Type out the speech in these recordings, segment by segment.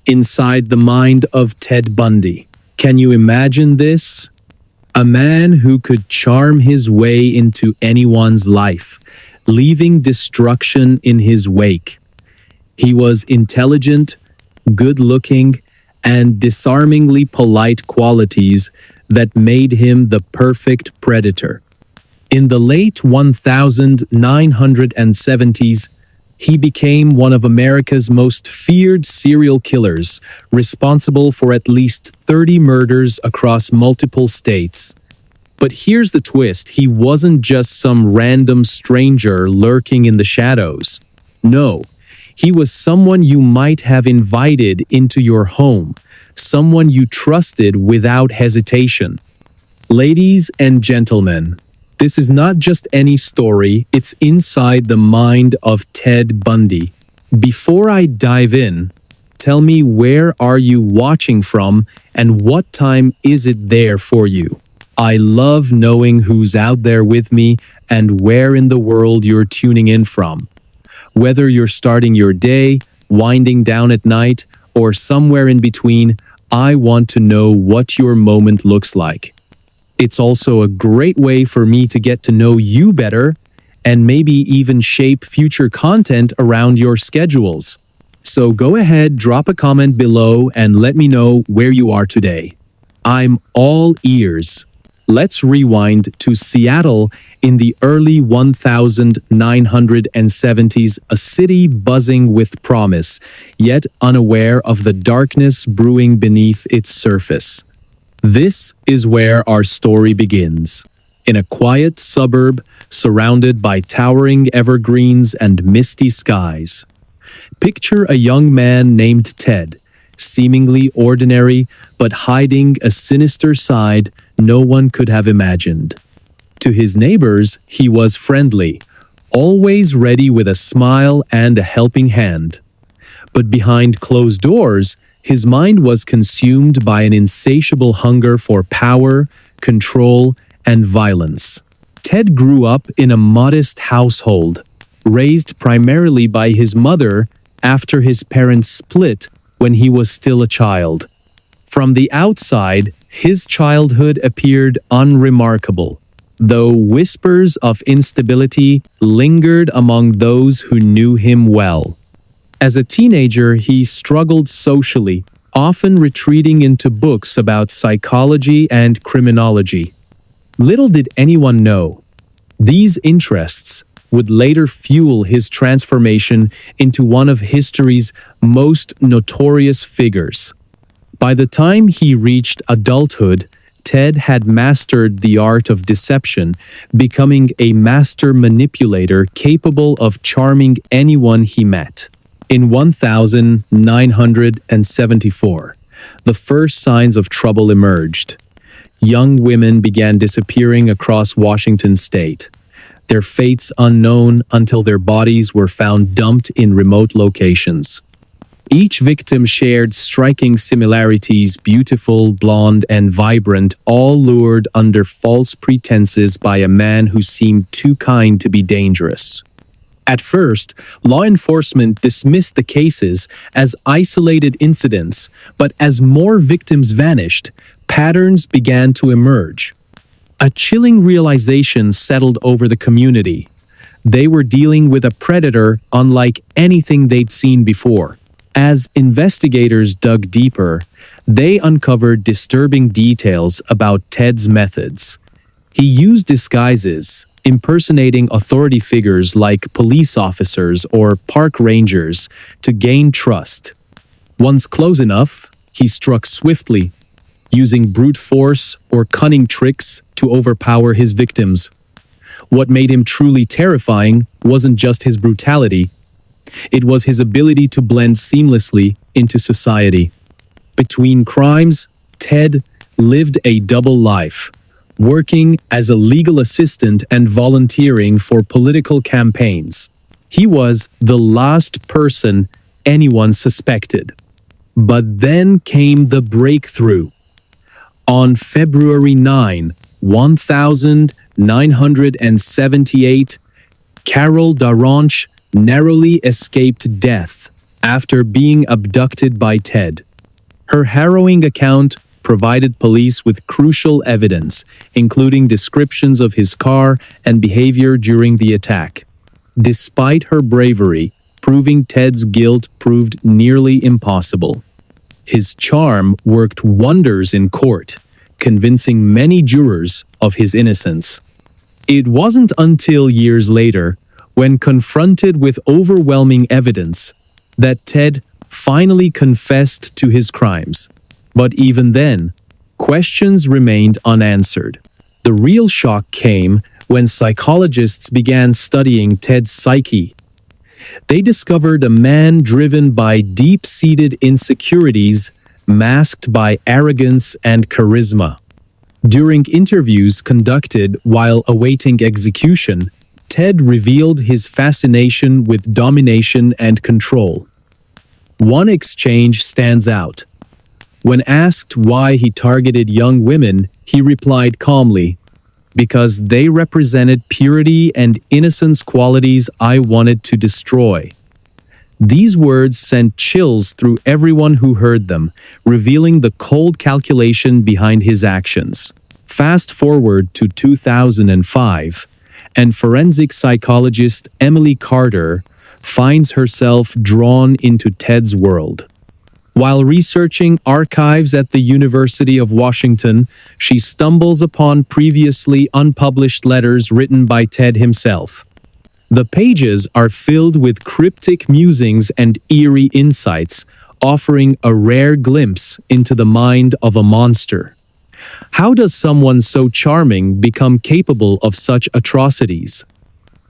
inside the mind of Ted Bundy. Can you imagine this? A man who could charm his way into anyone's life, leaving destruction in his wake. He was intelligent, good-looking, and disarmingly polite qualities that made him the perfect predator. In the late 1970s, he became one of America's most feared serial killers, responsible for at least 30 murders across multiple states. But here's the twist: he wasn't just some random stranger lurking in the shadows. No, he was someone you might have invited into your home, someone you trusted without hesitation. Ladies and gentlemen, this is not just any story, it's inside the mind of Ted Bundy. Before I dive in, tell me, where are you watching from and what time is it there for you? I love knowing who's out there with me and where in the world you're tuning in from. Whether you're starting your day, winding down at night, or somewhere in between, I want to know what your moment looks like. It's also a great way for me to get to know you better and maybe even shape future content around your schedules. So go ahead, drop a comment below and let me know where you are today. I'm all ears. Let's rewind to Seattle in the early 1970s, a city buzzing with promise, yet unaware of the darkness brewing beneath its surface. This is where our story begins. In a quiet suburb surrounded by towering evergreens and misty skies. Picture a young man named Ted, seemingly ordinary but hiding a sinister side no one could have imagined. To his neighbors, he was friendly, always ready with a smile and a helping hand. But behind closed doors, his mind was consumed by an insatiable hunger for power, control, and violence. Ted grew up in a modest household, raised primarily by his mother after his parents split when he was still a child. From the outside, his childhood appeared unremarkable, though whispers of instability lingered among those who knew him well. As a teenager, he struggled socially, often retreating into books about psychology and criminology. Little did anyone know, these interests would later fuel his transformation into one of history's most notorious figures. By the time he reached adulthood, Ted had mastered the art of deception, becoming a master manipulator capable of charming anyone he met. In 1974, the first signs of trouble emerged. Young women began disappearing across Washington state, their fates unknown until their bodies were found dumped in remote locations. Each victim shared striking similarities: beautiful, blonde, and vibrant, all lured under false pretenses by a man who seemed too kind to be dangerous. At first, law enforcement dismissed the cases as isolated incidents, but as more victims vanished, patterns began to emerge. A chilling realization settled over the community. They were dealing with a predator unlike anything they'd seen before. As investigators dug deeper, they uncovered disturbing details about Ted's methods. He used disguises, impersonating authority figures like police officers or park rangers to gain trust. Once close enough, he struck swiftly, using brute force or cunning tricks to overpower his victims. What made him truly terrifying wasn't just his brutality. It was his ability to blend seamlessly into society. Between crimes, Ted lived a double life, working as a legal assistant and volunteering for political campaigns. He was the last person anyone suspected. But then came the breakthrough. On February 9, 1978, Carol Daronch narrowly escaped death after being abducted by Ted. Her harrowing account provided police with crucial evidence, including descriptions of his car and behavior during the attack. Despite her bravery, proving Ted's guilt proved nearly impossible. His charm worked wonders in court, convincing many jurors of his innocence. It wasn't until years later, when confronted with overwhelming evidence, that Ted finally confessed to his crimes. But even then, questions remained unanswered. The real shock came when psychologists began studying Ted's psyche. They discovered a man driven by deep-seated insecurities, masked by arrogance and charisma. During interviews conducted while awaiting execution, Ted revealed his fascination with domination and control. One exchange stands out. When asked why he targeted young women, he replied calmly, "Because they represented purity and innocence, qualities I wanted to destroy." These words sent chills through everyone who heard them, revealing the cold calculation behind his actions. Fast forward to 2005, and forensic psychologist Emily Carter finds herself drawn into Ted's world. While researching archives at the University of Washington, she stumbles upon previously unpublished letters written by Ted himself. The pages are filled with cryptic musings and eerie insights, offering a rare glimpse into the mind of a monster. How does someone so charming become capable of such atrocities?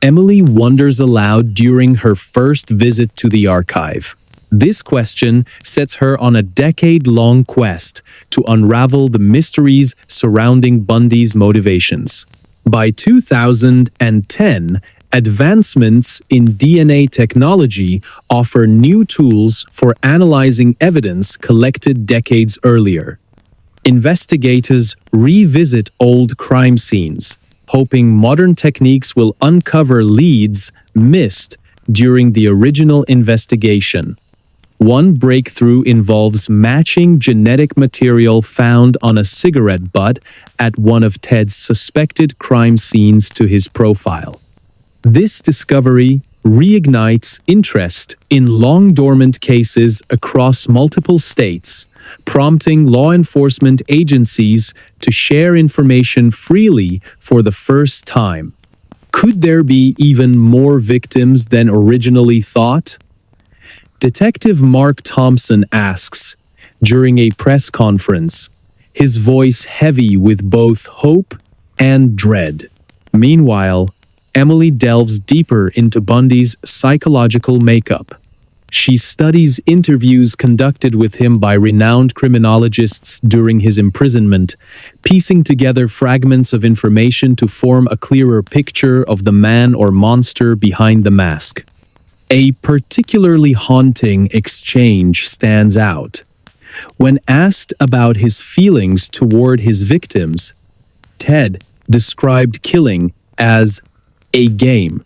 Emily wonders aloud during her first visit to the archive. This question sets her on a decade-long quest to unravel the mysteries surrounding Bundy's motivations. By 2010, advancements in DNA technology offer new tools for analyzing evidence collected decades earlier. Investigators revisit old crime scenes, hoping modern techniques will uncover leads missed during the original investigation. One breakthrough involves matching genetic material found on a cigarette butt at one of Ted's suspected crime scenes to his profile. This discovery reignites interest in long-dormant cases across multiple states, prompting law enforcement agencies to share information freely for the first time. Could there be even more victims than originally thought? Detective Mark Thompson asks during a press conference, his voice heavy with both hope and dread. Meanwhile, Emily delves deeper into Bundy's psychological makeup. She studies interviews conducted with him by renowned criminologists during his imprisonment, piecing together fragments of information to form a clearer picture of the man or monster behind the mask. A particularly haunting exchange stands out. When asked about his feelings toward his victims, Ted described killing as a game,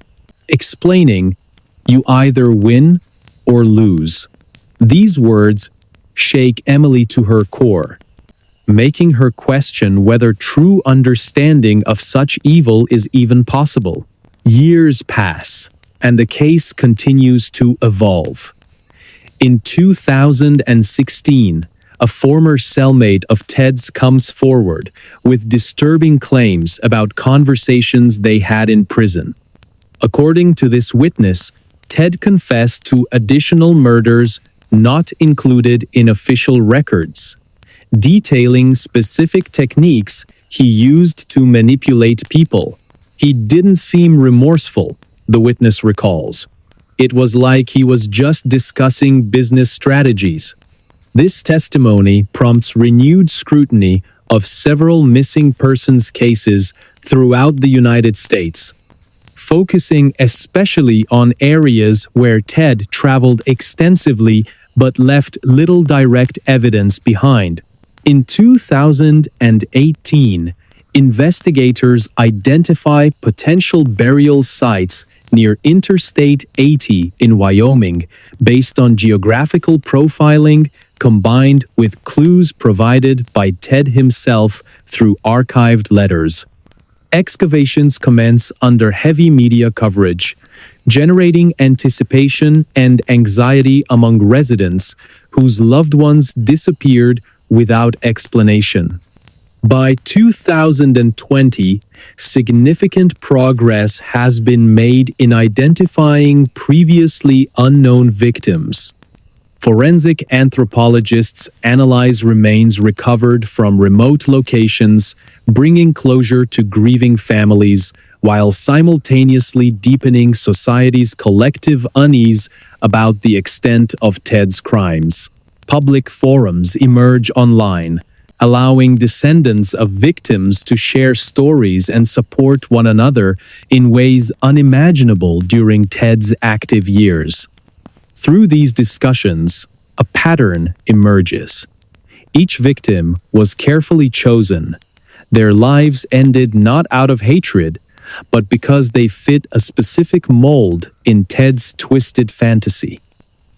explaining, "You either win or lose." These words shake Emily to her core, making her question whether true understanding of such evil is even possible. Years pass, and the case continues to evolve. In 2016, a former cellmate of Ted's comes forward with disturbing claims about conversations they had in prison. According to this witness, Ted confessed to additional murders not included in official records, detailing specific techniques he used to manipulate people. He didn't seem remorseful, the witness recalls. It was like he was just discussing business strategies. This testimony prompts renewed scrutiny of several missing persons cases throughout the United States, focusing especially on areas where Ted traveled extensively but left little direct evidence behind. In 2018, investigators identify potential burial sites near Interstate 80 in Wyoming based on geographical profiling combined with clues provided by Ted himself through archived letters. Excavations commence under heavy media coverage, generating anticipation and anxiety among residents whose loved ones disappeared without explanation. By 2020, significant progress has been made in identifying previously unknown victims. Forensic anthropologists analyze remains recovered from remote locations, bringing closure to grieving families, while simultaneously deepening society's collective unease about the extent of Ted's crimes. Public forums emerge online, allowing descendants of victims to share stories and support one another in ways unimaginable during Ted's active years. Through these discussions, a pattern emerges. Each victim was carefully chosen. Their lives ended not out of hatred, but because they fit a specific mold in Ted's twisted fantasy.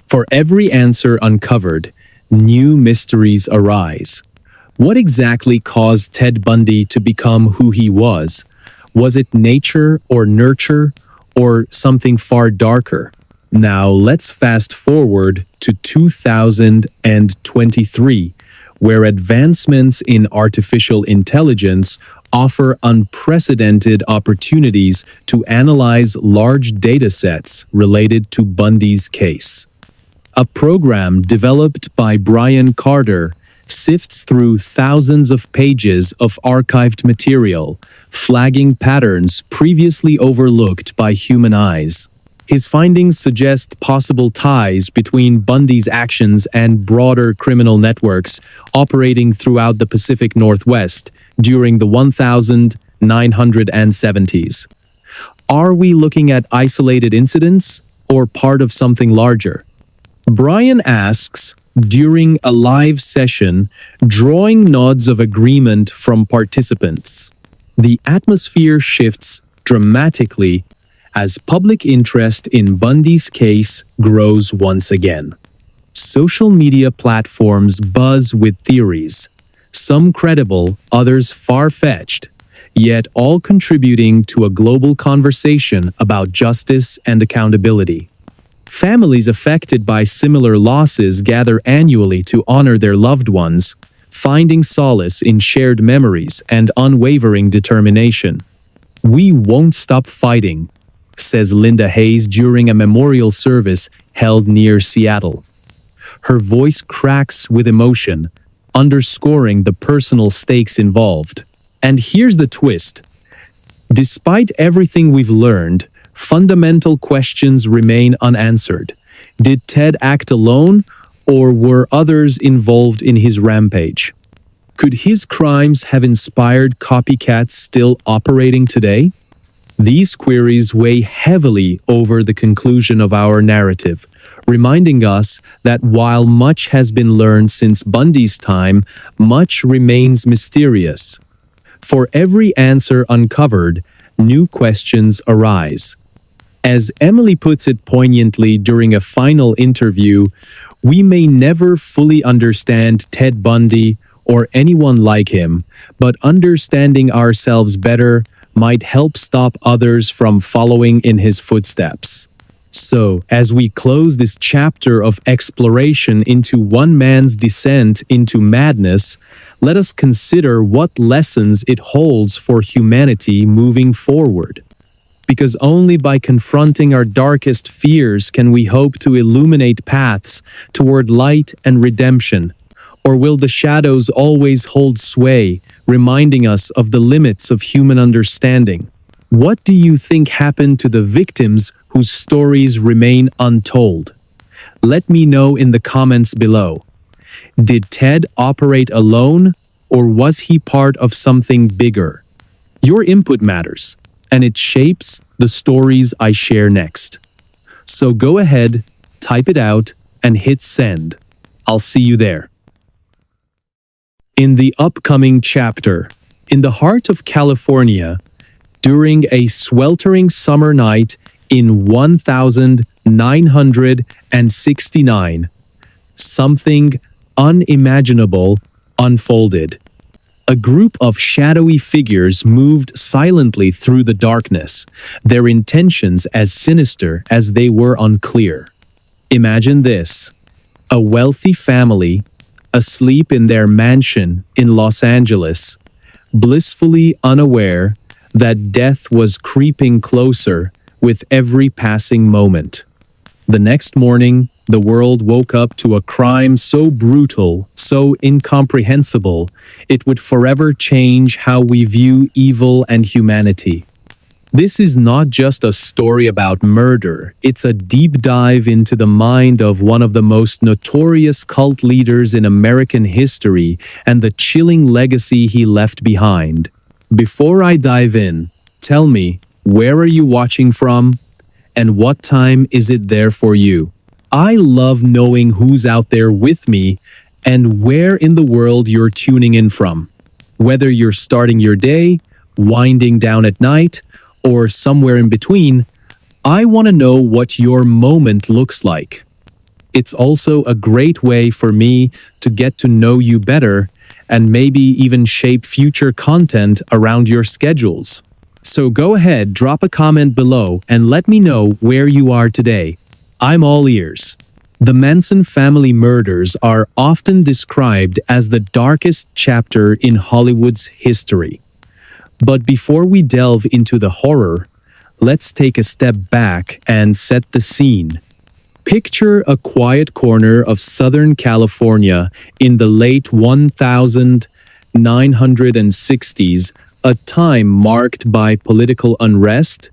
For every answer uncovered, new mysteries arise. What exactly caused Ted Bundy to become who he was? Was it nature or nurture, or something far darker? Now let's fast forward to 2023, where advancements in artificial intelligence offer unprecedented opportunities to analyze large datasets related to Bundy's case. A program developed by Brian Carter sifts through thousands of pages of archived material, flagging patterns previously overlooked by human eyes. His findings suggest possible ties between Bundy's actions and broader criminal networks operating throughout the Pacific Northwest during the 1970s. Are we looking at isolated incidents or part of something larger? Brian asks, during a live session, drawing nods of agreement from participants. The atmosphere shifts dramatically as public interest in Bundy's case grows once again. Social media platforms buzz with theories, some credible, others far-fetched, yet all contributing to a global conversation about justice and accountability. Families affected by similar losses gather annually to honor their loved ones, finding solace in shared memories and unwavering determination. "We won't stop fighting," says Linda Hayes during a memorial service held near Seattle. Her voice cracks with emotion, underscoring the personal stakes involved. And here's the twist. Despite everything we've learned, fundamental questions remain unanswered. Did Ted act alone, or were others involved in his rampage? Could his crimes have inspired copycats still operating today? These queries weigh heavily over the conclusion of our narrative, reminding us that while much has been learned since Bundy's time, much remains mysterious. For every answer uncovered, new questions arise. As Emily puts it poignantly during a final interview, we may never fully understand Ted Bundy or anyone like him, but understanding ourselves better might help stop others from following in his footsteps. So, as we close this chapter of exploration into one man's descent into madness, let us consider what lessons it holds for humanity moving forward. Because only by confronting our darkest fears can we hope to illuminate paths toward light and redemption. Or will the shadows always hold sway, reminding us of the limits of human understanding? What do you think happened to the victims whose stories remain untold? Let me know in the comments below. Did Ted operate alone, or was he part of something bigger? Your input matters, and it shapes the stories I share next. So go ahead, type it out, and hit send. I'll see you there. In the upcoming chapter, in the heart of California, during a sweltering summer night In 1969, something unimaginable unfolded. A group of shadowy figures moved silently through the darkness, their intentions as sinister as they were unclear. Imagine this: a wealthy family, asleep in their mansion in Los Angeles, blissfully unaware that death was creeping closer with every passing moment. The next morning, the world woke up to a crime so brutal, so incomprehensible, it would forever change how we view evil and humanity. This is not just a story about murder, it's a deep dive into the mind of one of the most notorious cult leaders in American history and the chilling legacy he left behind. Before I dive in, tell me, where are you watching from? And what time is it there for you? I love knowing who's out there with me and where in the world you're tuning in from. Whether you're starting your day, winding down at night, or somewhere in between, I want to know what your moment looks like. It's also a great way for me to get to know you better and maybe even shape future content around your schedules. So go ahead, drop a comment below and let me know where you are today. I'm all ears. The Manson family murders are often described as the darkest chapter in Hollywood's history. But before we delve into the horror, let's take a step back and set the scene. Picture a quiet corner of Southern California in the late 1960s, a time marked by political unrest,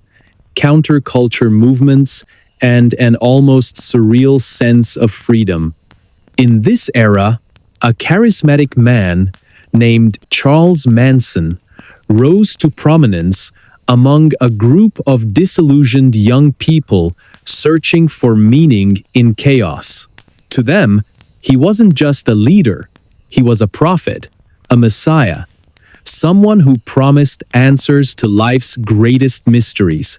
counterculture movements, and an almost surreal sense of freedom. In this era, a charismatic man named Charles Manson rose to prominence among a group of disillusioned young people searching for meaning in chaos. To them, he wasn't just a leader, he was a prophet, a messiah, someone who promised answers to life's greatest mysteries.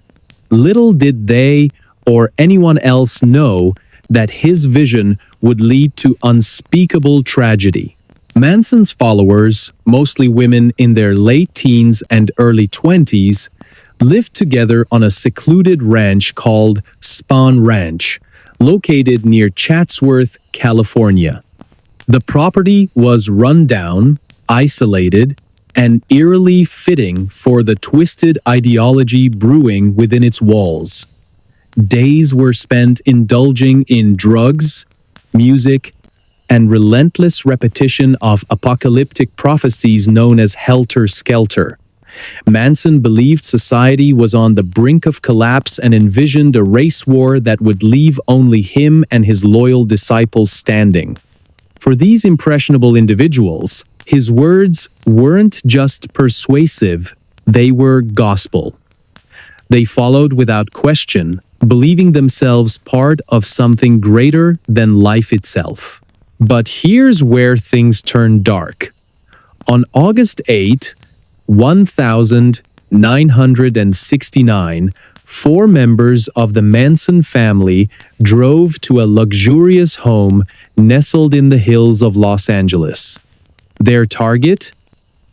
Little did they or anyone else know that his vision would lead to unspeakable tragedy. Manson's followers, mostly women in their late teens and early 20s, lived together on a secluded ranch called Spahn Ranch, located near Chatsworth, California. The property was run down, isolated, and eerily fitting for the twisted ideology brewing within its walls. Days were spent indulging in drugs, music, and relentless repetition of apocalyptic prophecies known as helter-skelter. Manson believed society was on the brink of collapse and envisioned a race war that would leave only him and his loyal disciples standing. For these impressionable individuals, his words weren't just persuasive, they were gospel. They followed without question, believing themselves part of something greater than life itself. But here's where things turn dark. On August 8, 1969, 4 members of the Manson family drove to a luxurious home nestled in the hills of Los Angeles. Their target?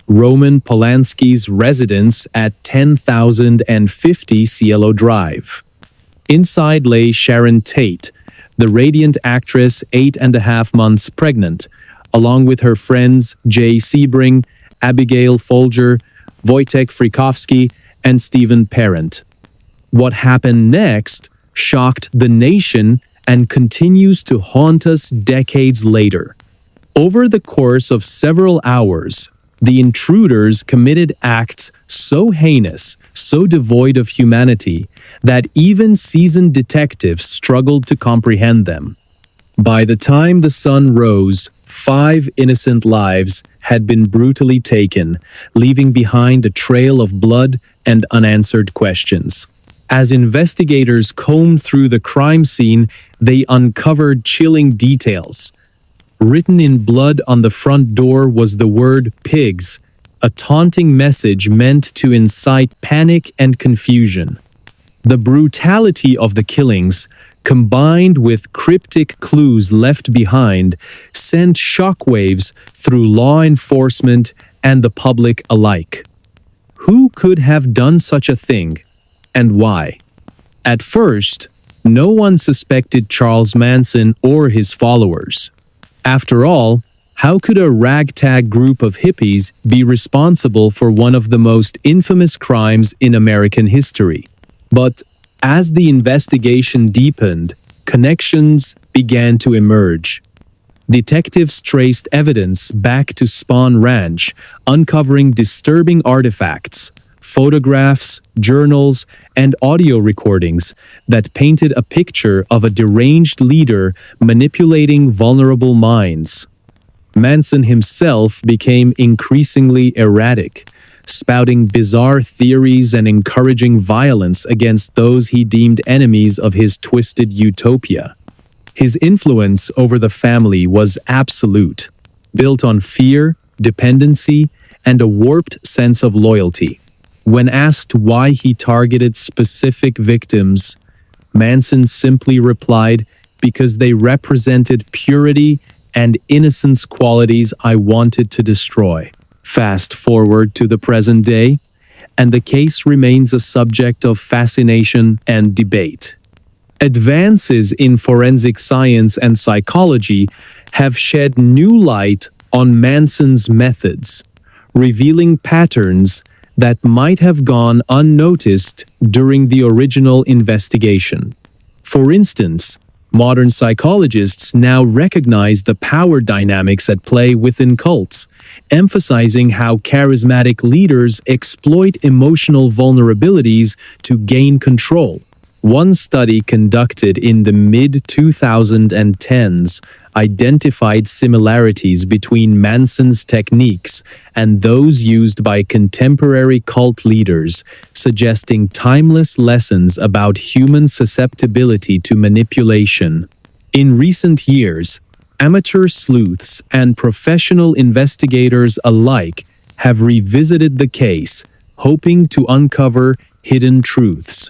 Roman Polanski's residence at 10,050 Cielo Drive. Inside lay Sharon Tate, the radiant actress 8.5 months pregnant, along with her friends Jay Sebring, Abigail Folger, Wojtek Frykowski, and Stephen Parent. What happened next shocked the nation and continues to haunt us decades later. Over the course of several hours, the intruders committed acts so heinous, so devoid of humanity, that even seasoned detectives struggled to comprehend them. By the time the sun rose, 5 innocent lives had been brutally taken, leaving behind a trail of blood and unanswered questions. As investigators combed through the crime scene, they uncovered chilling details. Written in blood on the front door was the word pigs, a taunting message meant to incite panic and confusion. The brutality of the killings, combined with cryptic clues left behind, sent shockwaves through law enforcement and the public alike. Who could have done such a thing, and why? At first, no one suspected Charles Manson or his followers. After all, how could a ragtag group of hippies be responsible for one of the most infamous crimes in American history? But as the investigation deepened, connections began to emerge. Detectives traced evidence back to Spahn Ranch, uncovering disturbing artifacts, photographs, journals, and audio recordings that painted a picture of a deranged leader manipulating vulnerable minds. Manson himself became increasingly erratic, spouting bizarre theories and encouraging violence against those he deemed enemies of his twisted utopia. His influence over the family was absolute, built on fear, dependency, and a warped sense of loyalty. When asked why he targeted specific victims, Manson simply replied, "Because they represented purity and innocence, qualities I wanted to destroy." Fast forward to the present day, and the case remains a subject of fascination and debate. Advances in forensic science and psychology have shed new light on Manson's methods, revealing patterns that might have gone unnoticed during the original investigation. For instance, modern psychologists now recognize the power dynamics at play within cults, emphasizing how charismatic leaders exploit emotional vulnerabilities to gain control. One study conducted in the mid-2010s identified similarities between Manson's techniques and those used by contemporary cult leaders, suggesting timeless lessons about human susceptibility to manipulation. In recent years, amateur sleuths and professional investigators alike have revisited the case, hoping to uncover hidden truths.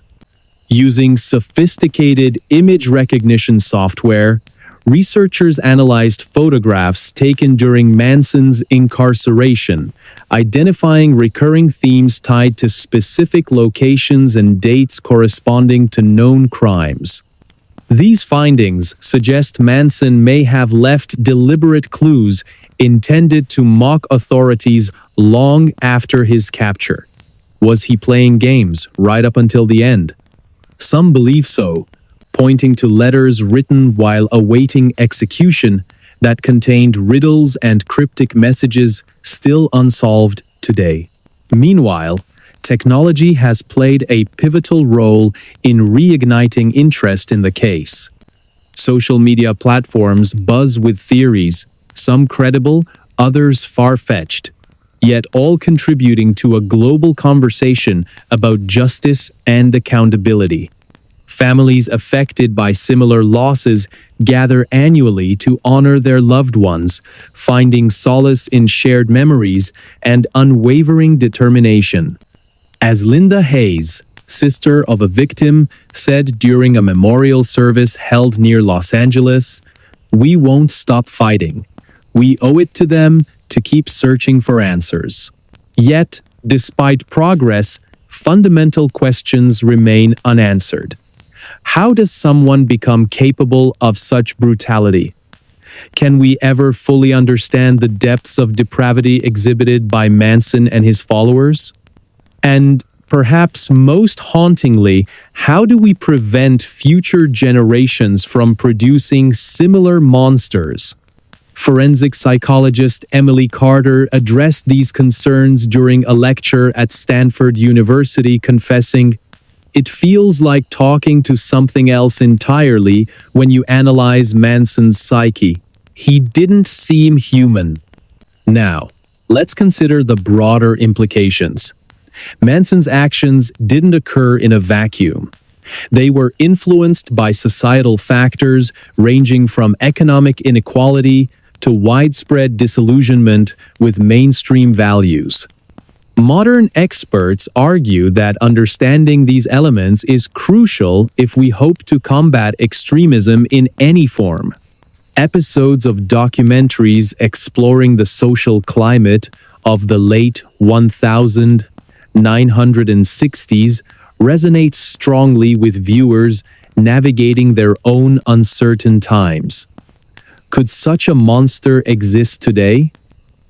Using sophisticated image recognition software, researchers analyzed photographs taken during Manson's incarceration, identifying recurring themes tied to specific locations and dates corresponding to known crimes. These findings suggest Manson may have left deliberate clues intended to mock authorities long after his capture. Was he playing games right up until the end? Some believe so, pointing to letters written while awaiting execution that contained riddles and cryptic messages still unsolved today. Meanwhile, technology has played a pivotal role in reigniting interest in the case. Social media platforms buzz with theories, some credible, others far-fetched, yet all contributing to a global conversation about justice and accountability. Families affected by similar losses gather annually to honor their loved ones, finding solace in shared memories and unwavering determination. As Linda Hayes, sister of a victim, said during a memorial service held near Los Angeles, "We won't stop fighting. We owe it to them to keep searching for answers." Yet, despite progress, fundamental questions remain unanswered. How does someone become capable of such brutality? Can we ever fully understand the depths of depravity exhibited by Manson and his followers? And perhaps most hauntingly, how do we prevent future generations from producing similar monsters? Forensic psychologist Emily Carter addressed these concerns during a lecture at Stanford University, confessing, "It feels like talking to something else entirely when you analyze Manson's psyche. He didn't seem human." Now, let's consider the broader implications. Manson's actions didn't occur in a vacuum. They were influenced by societal factors ranging from economic inequality to widespread disillusionment with mainstream values. Modern experts argue that understanding these elements is crucial if we hope to combat extremism in any form. Episodes of documentaries exploring the social climate of the late 1960s resonate strongly with viewers navigating their own uncertain times. Could such a monster exist today?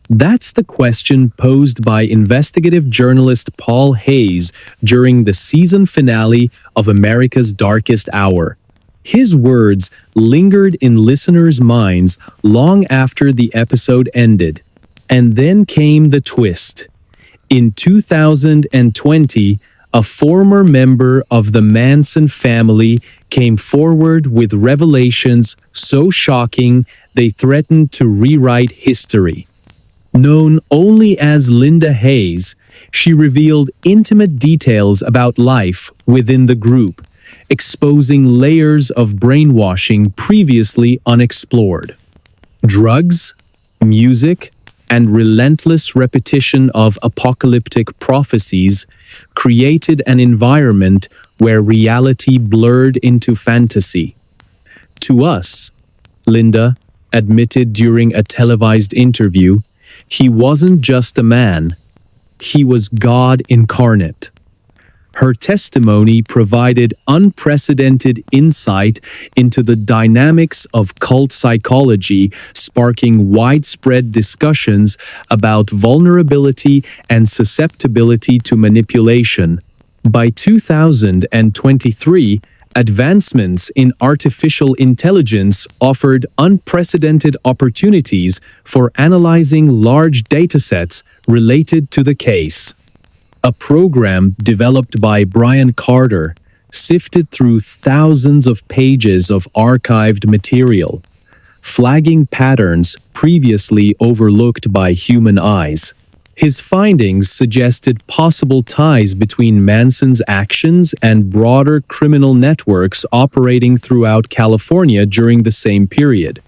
That's the question posed by investigative journalist Paul Hayes during the season finale of America's Darkest Hour. His words lingered in listeners' minds long after the episode ended. And then came the twist. In 2020, a former member of the Manson family came forward with revelations so shocking they threatened to rewrite history. Known only as Linda Hayes, she revealed intimate details about life within the group, exposing layers of brainwashing previously unexplored. Drugs, music, and relentless repetition of apocalyptic prophecies created an environment where reality blurred into fantasy. To us, Linda admitted during a televised interview, he wasn't just a man, he was God incarnate. Her testimony provided unprecedented insight into the dynamics of cult psychology, sparking widespread discussions about vulnerability and susceptibility to manipulation. By 2023, advancements in artificial intelligence offered unprecedented opportunities for analyzing large datasets related to the case. A program developed by Brian Carter sifted through thousands of pages of archived material, flagging patterns previously overlooked by human eyes. His findings suggested possible ties between Manson's actions and broader criminal networks operating throughout California during the same period.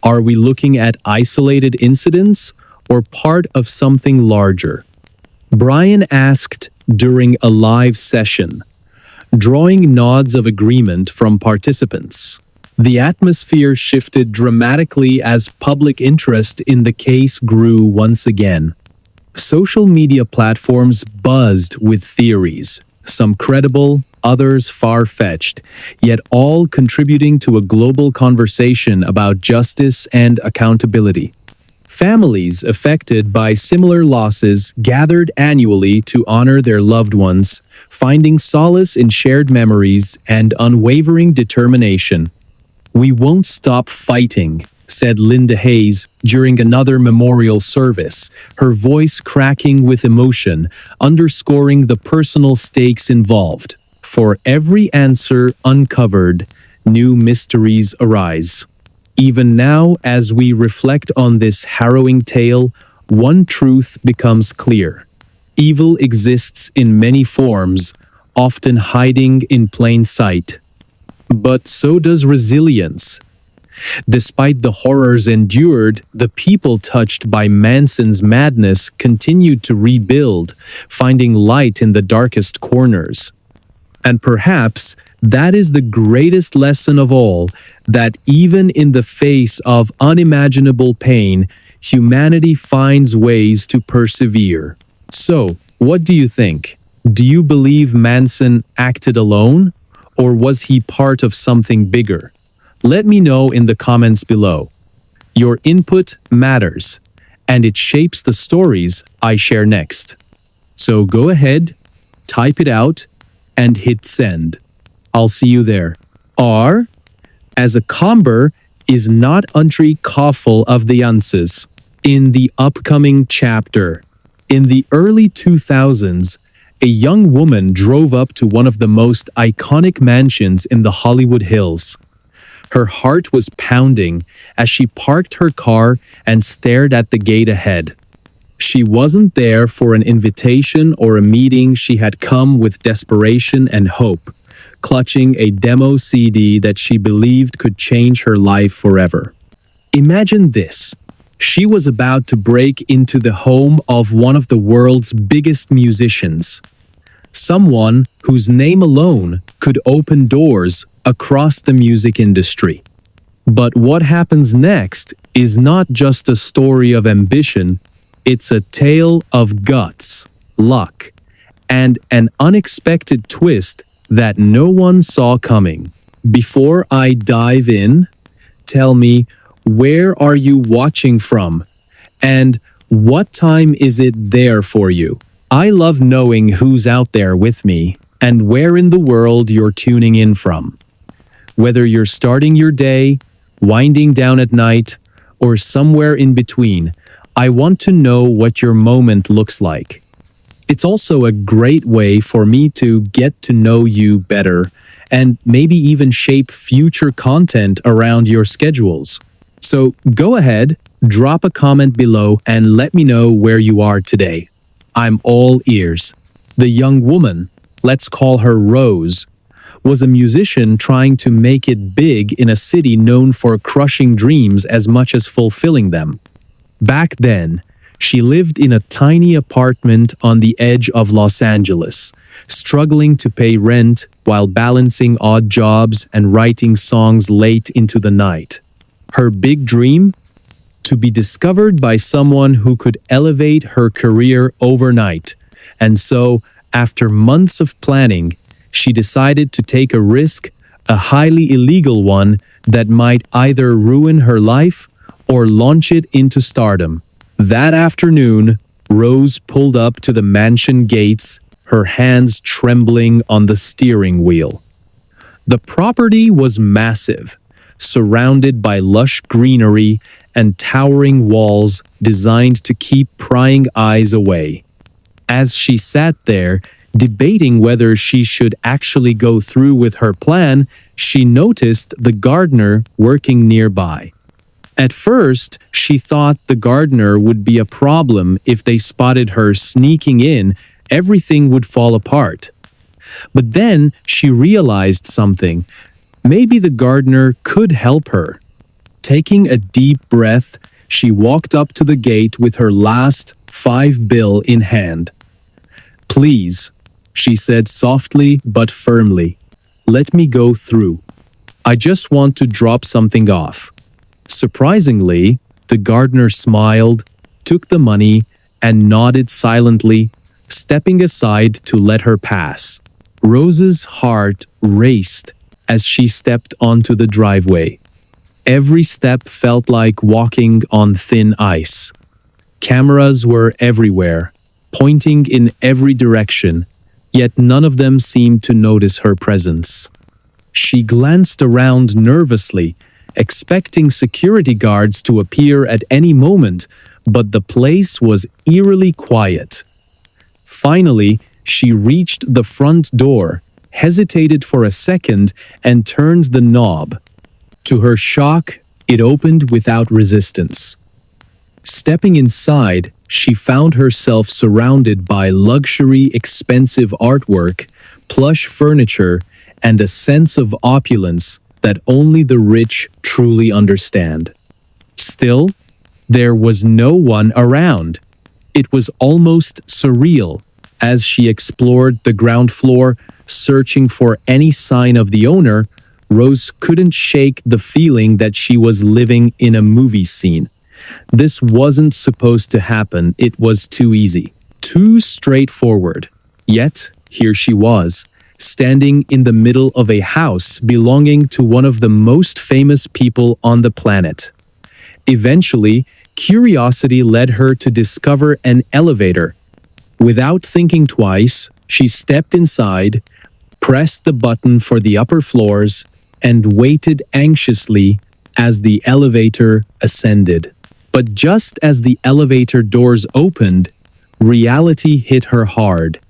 Are we looking at isolated incidents or part of something larger? Brian asked during a live session, drawing nods of agreement from participants. The atmosphere shifted dramatically as public interest in the case grew once again. Social media platforms buzzed with theories, some credible, others far-fetched, yet all contributing to a global conversation about justice and accountability. Families affected by similar losses gathered annually to honor their loved ones, finding solace in shared memories and unwavering determination. "We won't stop fighting," said Linda Hayes during another memorial service, her voice cracking with emotion, underscoring the personal stakes involved. For every answer uncovered, new mysteries arise. Even now, as we reflect on this harrowing tale, one truth becomes clear. Evil exists in many forms, often hiding in plain sight. But so does resilience. Despite the horrors endured, the people touched by Manson's madness continued to rebuild, finding light in the darkest corners. And perhaps that is the greatest lesson of all, that even in the face of unimaginable pain, humanity finds ways to persevere. So, what do you think? Do you believe Manson acted alone? Or was he part of something bigger? Let me know in the comments below. Your input matters, and it shapes the stories I share next. So go ahead, type it out, and hit send. I'll see you there. R, as a comber, is not untry kafel of the answers. In the upcoming chapter, in the early 2000s, a young woman drove up to one of the most iconic mansions in the Hollywood Hills. Her heart was pounding as she parked her car and stared at the gate ahead. She wasn't there for an invitation or a meeting. She had come with desperation and hope, clutching a demo CD that she believed could change her life forever. Imagine this. She was about to break into the home of one of the world's biggest musicians, someone whose name alone could open doors across the music industry. But what happens next is not just a story of ambition, it's a tale of guts, luck, and an unexpected twist that no one saw coming. Before I dive in, tell me, where are you watching from? And what time is it there for you? I love knowing who's out there with me and where in the world you're tuning in from. Whether you're starting your day, winding down at night, or somewhere in between, I want to know what your moment looks like. It's also a great way for me to get to know you better and maybe even shape future content around your schedules. So go ahead, drop a comment below and let me know where you are today. I'm all ears. The young woman, let's call her Rose, was a musician trying to make it big in a city known for crushing dreams as much as fulfilling them. Back then, she lived in a tiny apartment on the edge of Los Angeles, struggling to pay rent while balancing odd jobs and writing songs late into the night. Her big dream? To be discovered by someone who could elevate her career overnight. And so, after months of planning, she decided to take a risk, a highly illegal one that might either ruin her life or launch it into stardom. That afternoon, Rose pulled up to the mansion gates, her hands trembling on the steering wheel. The property was massive, surrounded by lush greenery and towering walls designed to keep prying eyes away. As she sat there, debating whether she should actually go through with her plan, she noticed the gardener working nearby. At first, she thought the gardener would be a problem. If they spotted her sneaking in, everything would fall apart. But then she realized something. Maybe the gardener could help her. Taking a deep breath, she walked up to the gate with her last $5 in hand. "Please," she said softly but firmly, "let me go through. I just want to drop something off." Surprisingly, the gardener smiled, took the money, and nodded silently, stepping aside to let her pass. Rose's heart raced as she stepped onto the driveway. Every step felt like walking on thin ice. Cameras were everywhere, pointing in every direction, yet none of them seemed to notice her presence. She glanced around nervously, expecting security guards to appear at any moment, but the place was eerily quiet. Finally, she reached the front door, hesitated for a second, and turned the knob. To her shock, it opened without resistance. Stepping inside, she found herself surrounded by luxury, expensive artwork, plush furniture, and a sense of opulence that only the rich truly understand. Still, there was no one around. It was almost surreal. As she explored the ground floor, searching for any sign of the owner, Rose couldn't shake the feeling that she was living in a movie scene. This wasn't supposed to happen. It was too easy, too straightforward. Yet, here she was, standing in the middle of a house belonging to one of the most famous people on the planet. Eventually, curiosity led her to discover an elevator. Without thinking twice, she stepped inside, pressed the button for the upper floors, and waited anxiously as the elevator ascended. But just as the elevator doors opened, reality hit her hard.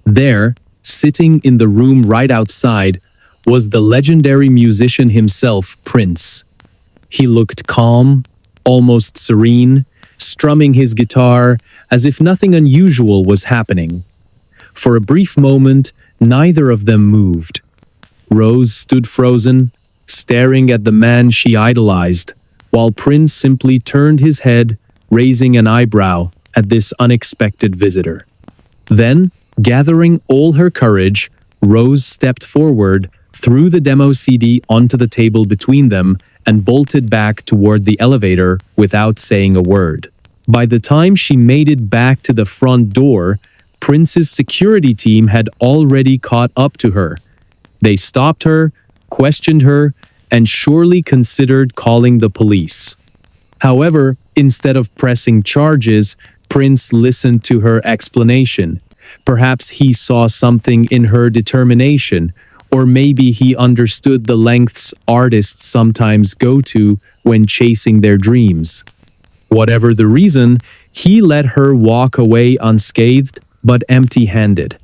There, sitting in the room right outside, was the legendary musician himself, Prince. He looked calm, almost serene, strumming his guitar as if nothing unusual was happening. For a brief moment, neither of them moved. Rose stood frozen, staring at the man she idolized, while Prince simply turned his head, raising an eyebrow at this unexpected visitor. Then, gathering all her courage, Rose stepped forward, threw the demo CD onto the table between them, and bolted back toward the elevator without saying a word. By the time she made it back to the front door, Prince's security team had already caught up to her. They stopped her, questioned her, and surely considered calling the police. However, instead of pressing charges, Prince listened to her explanation. Perhaps he saw something in her determination, or maybe he understood the lengths artists sometimes go to when chasing their dreams. Whatever the reason, he let her walk away unscathed but empty-handed.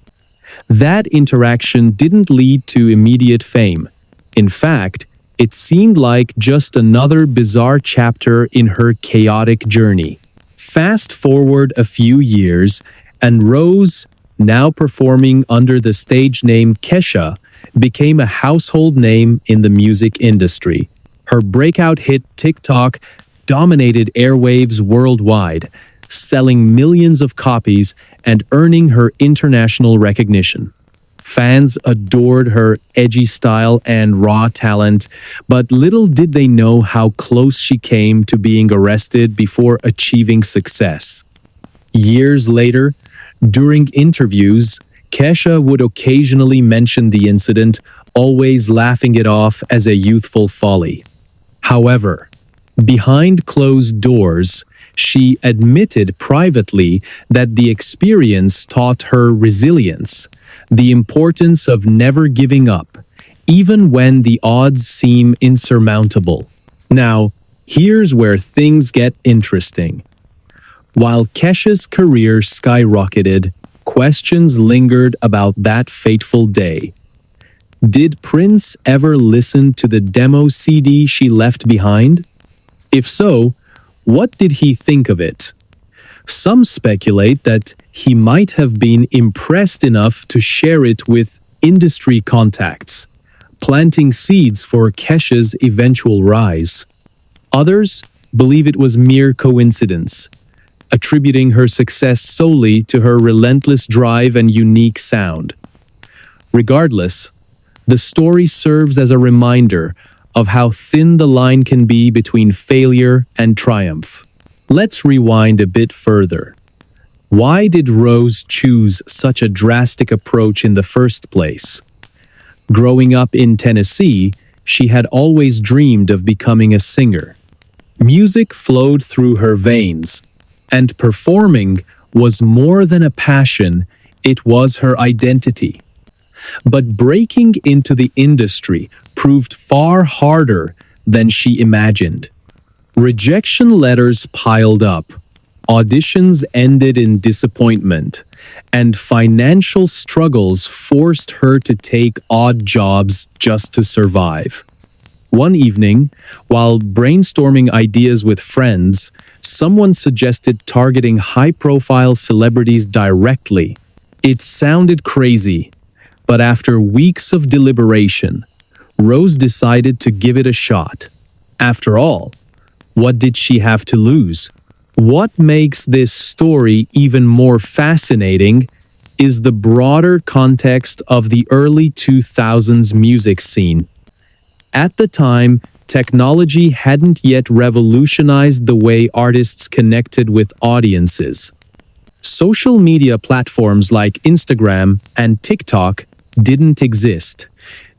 That interaction didn't lead to immediate fame. In fact, it seemed like just another bizarre chapter in her chaotic journey. Fast forward a few years, and Rose, now performing under the stage name Kesha, became a household name in the music industry. Her breakout hit TikTok dominated airwaves worldwide, selling millions of copies and earning her international recognition. Fans adored her edgy style and raw talent, but little did they know how close she came to being arrested before achieving success. Years later, during interviews, Kesha would occasionally mention the incident, always laughing it off as a youthful folly. However, behind closed doors, she admitted privately that the experience taught her resilience, the importance of never giving up, even when the odds seem insurmountable. Now, here's where things get interesting. While Kesha's career skyrocketed, questions lingered about that fateful day. Did Prince ever listen to the demo CD she left behind? If so, what did he think of it? Some speculate that he might have been impressed enough to share it with industry contacts, planting seeds for Kesha's eventual rise. Others believe it was mere coincidence, attributing her success solely to her relentless drive and unique sound. Regardless, the story serves as a reminder of how thin the line can be between failure and triumph. Let's rewind a bit further. Why did Rose choose such a drastic approach in the first place? Growing up in Tennessee, she had always dreamed of becoming a singer. Music flowed through her veins, and performing was more than a passion, it was her identity. But breaking into the industry proved far harder than she imagined. Rejection letters piled up, auditions ended in disappointment, and financial struggles forced her to take odd jobs just to survive. One evening, while brainstorming ideas with friends, someone suggested targeting high-profile celebrities directly. It sounded crazy, but after weeks of deliberation, Rose decided to give it a shot. After all, what did she have to lose? What makes this story even more fascinating is the broader context of the early 2000s music scene. At the time, technology hadn't yet revolutionized the way artists connected with audiences. Social media platforms like Instagram and TikTok didn't exist,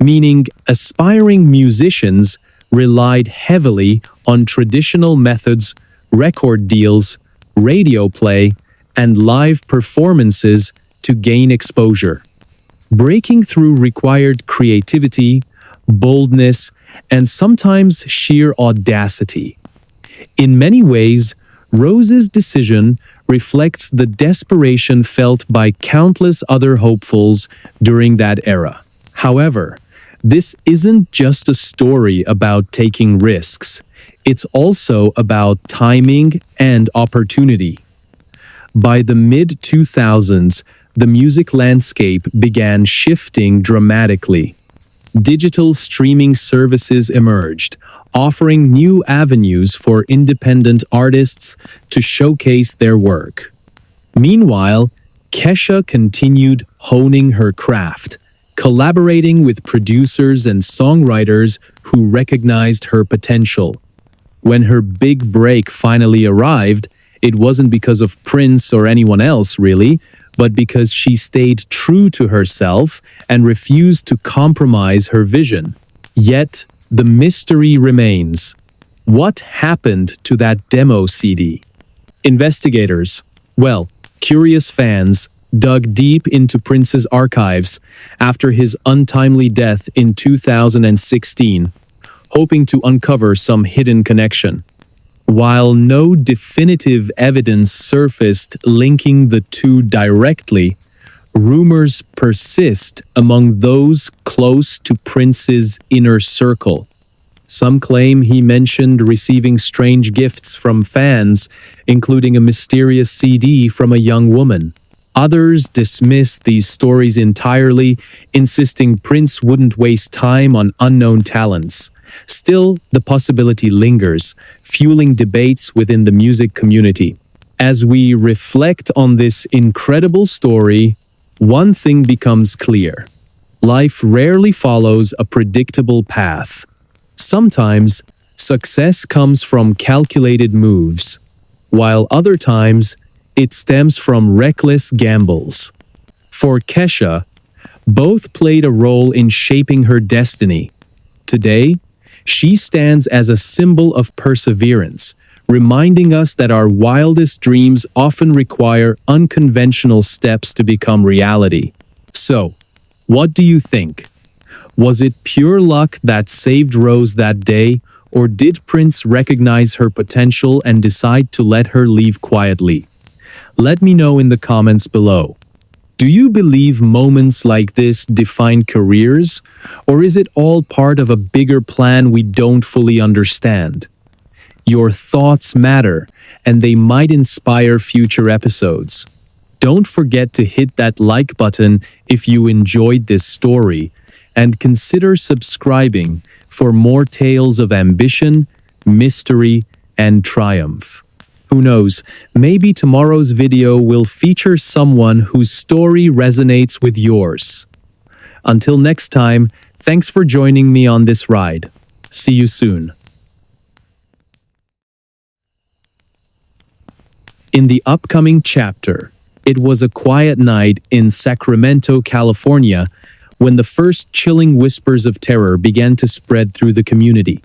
meaning aspiring musicians relied heavily on traditional methods, record deals, radio play, and live performances to gain exposure. Breaking through required creativity, boldness, and sometimes sheer audacity. In many ways, Rose's decision reflects the desperation felt by countless other hopefuls during that era. However, this isn't just a story about taking risks. It's also about timing and opportunity. By the mid-2000s, the music landscape began shifting dramatically. Digital streaming services emerged, offering new avenues for independent artists to showcase their work. Meanwhile, Kesha continued honing her craft, collaborating with producers and songwriters who recognized her potential. When her big break finally arrived, it wasn't because of Prince or anyone else, really, but because she stayed true to herself and refused to compromise her vision. Yet, the mystery remains. What happened to that demo CD? Investigators, well, curious fans, dug deep into Prince's archives after his untimely death in 2016, hoping to uncover some hidden connection. While no definitive evidence surfaced linking the two directly, rumors persist among those close to Prince's inner circle. Some claim he mentioned receiving strange gifts from fans, including a mysterious CD from a young woman. Others dismiss these stories entirely, insisting Prince wouldn't waste time on unknown talents. Still, the possibility lingers, fueling debates within the music community. As we reflect on this incredible story, one thing becomes clear. Life rarely follows a predictable path. Sometimes, success comes from calculated moves, while other times, it stems from reckless gambles. For Kesha, both played a role in shaping her destiny. Today, she stands as a symbol of perseverance, reminding us that our wildest dreams often require unconventional steps to become reality. So, what do you think? Was it pure luck that saved Rose that day, or did Prince recognize her potential and decide to let her leave quietly? Let me know in the comments below. Do you believe moments like this define careers, or is it all part of a bigger plan we don't fully understand? Your thoughts matter, and they might inspire future episodes. Don't forget to hit that like button if you enjoyed this story, and consider subscribing for more tales of ambition, mystery, and triumph. Who knows, maybe tomorrow's video will feature someone whose story resonates with yours. Until next time, thanks for joining me on this ride. See you soon. In the upcoming chapter, it was a quiet night in Sacramento, California, when the first chilling whispers of terror began to spread through the community.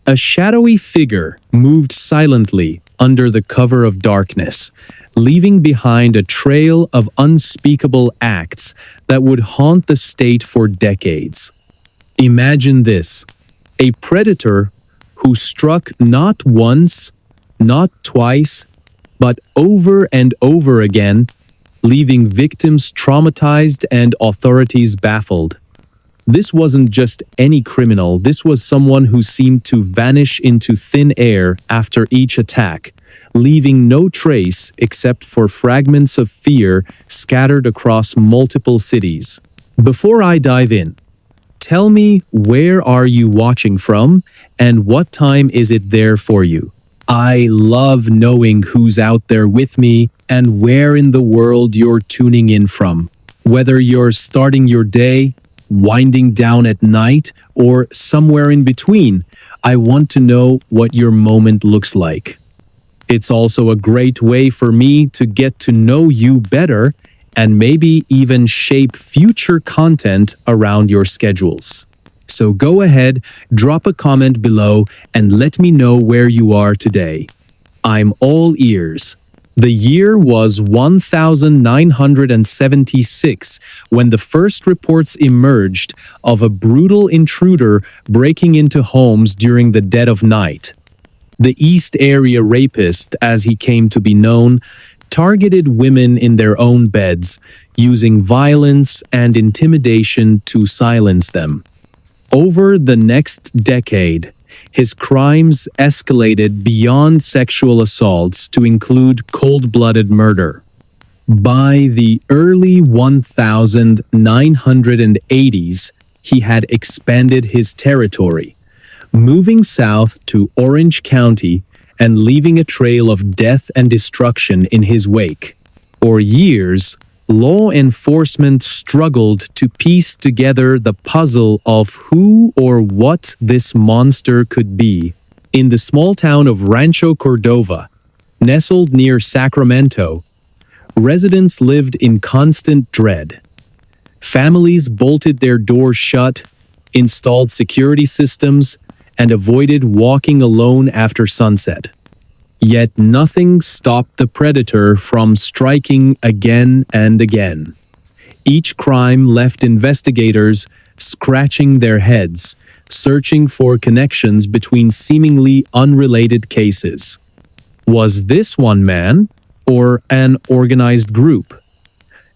A shadowy figure moved silently under the cover of darkness, leaving behind a trail of unspeakable acts that would haunt the state for decades. Imagine this: a predator who struck not once, not twice, but over and over again, leaving victims traumatized and authorities baffled. This wasn't just any criminal, this was someone who seemed to vanish into thin air after each attack, leaving no trace except for fragments of fear scattered across multiple cities. Before I dive in, tell me, where are you watching from, and what time is it there for you? I love knowing who's out there with me and where in the world you're tuning in from. Whether you're starting your day, winding down at night, or somewhere in between, I want to know what your moment looks like. It's also a great way for me to get to know you better and maybe even shape future content around your schedules. So go ahead, drop a comment below and let me know where you are today. I'm all ears. The year was 1976 when the first reports emerged of a brutal intruder breaking into homes during the dead of night. The East Area Rapist, as he came to be known, targeted women in their own beds, using violence and intimidation to silence them. Over the next decade, his crimes escalated beyond sexual assaults to include cold-blooded murder. By the early 1980s, he had expanded his territory, moving south to Orange County and leaving a trail of death and destruction in his wake. For years, law enforcement struggled to piece together the puzzle of who or what this monster could be. In the small town of Rancho Cordova, nestled near Sacramento, residents lived in constant dread. Families bolted their doors shut, installed security systems, and avoided walking alone after sunset. Yet nothing stopped the predator from striking again and again. Each crime left investigators scratching their heads, searching for connections between seemingly unrelated cases. Was this one man or an organized group?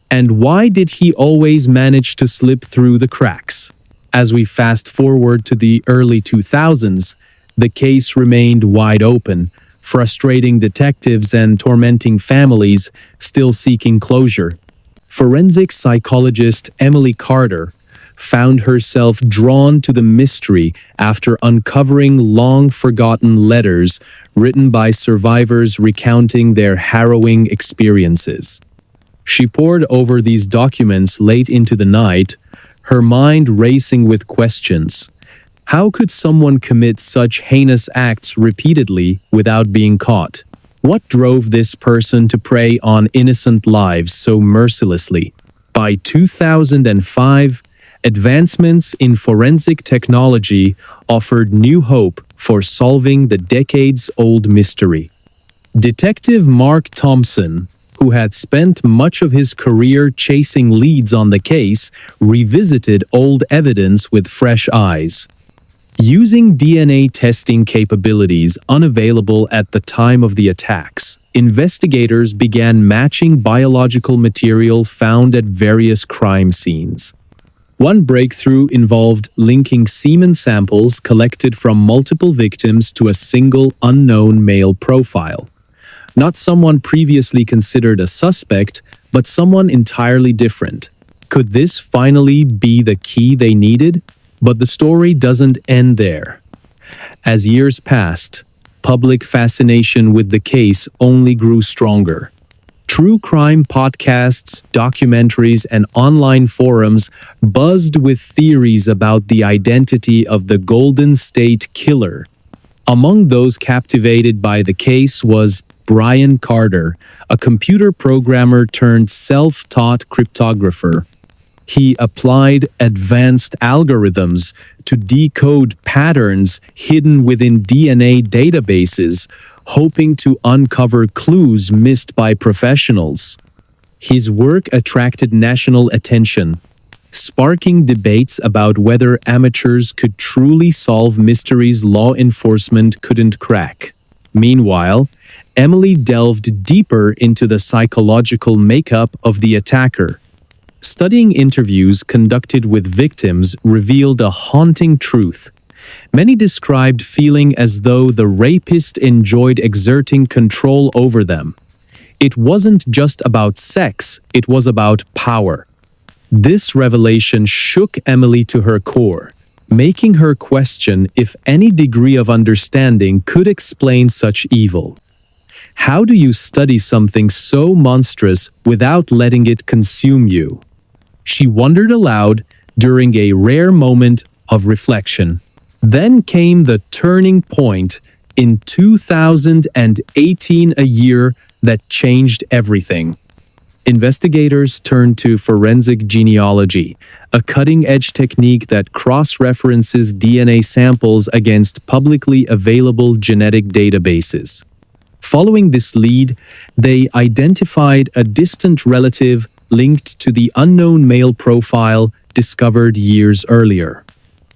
And why did he always manage to slip through the cracks? As we fast forward to the early 2000s, the case remained wide open, frustrating detectives and tormenting families still seeking closure. Forensic psychologist Emily Carter found herself drawn to the mystery after uncovering long-forgotten letters written by survivors recounting their harrowing experiences. She pored over these documents late into the night, her mind racing with questions. How could someone commit such heinous acts repeatedly without being caught? What drove this person to prey on innocent lives so mercilessly? By 2005, advancements in forensic technology offered new hope for solving the decades-old mystery. Detective Mark Thompson, who had spent much of his career chasing leads on the case, revisited old evidence with fresh eyes. Using DNA testing capabilities unavailable at the time of the attacks, investigators began matching biological material found at various crime scenes. One breakthrough involved linking semen samples collected from multiple victims to a single unknown male profile. Not someone previously considered a suspect, but someone entirely different. Could this finally be the key they needed? But the story doesn't end there. As years passed, public fascination with the case only grew stronger. True crime podcasts, documentaries, and online forums buzzed with theories about the identity of the Golden State Killer. Among those captivated by the case was Brian Carter, a computer programmer turned self-taught cryptographer. He applied advanced algorithms to decode patterns hidden within DNA databases, hoping to uncover clues missed by professionals. His work attracted national attention, sparking debates about whether amateurs could truly solve mysteries law enforcement couldn't crack. Meanwhile, Emily delved deeper into the psychological makeup of the attacker. Studying interviews conducted with victims revealed a haunting truth. Many described feeling as though the rapist enjoyed exerting control over them. It wasn't just about sex, it was about power. This revelation shook Emily to her core, making her question if any degree of understanding could explain such evil. How do you study something so monstrous without letting it consume you? She wondered aloud during a rare moment of reflection. Then came the turning point in 2018, a year that changed everything. Investigators turned to forensic genealogy, a cutting-edge technique that cross-references DNA samples against publicly available genetic databases. Following this lead, they identified a distant relative linked to the unknown male profile discovered years earlier.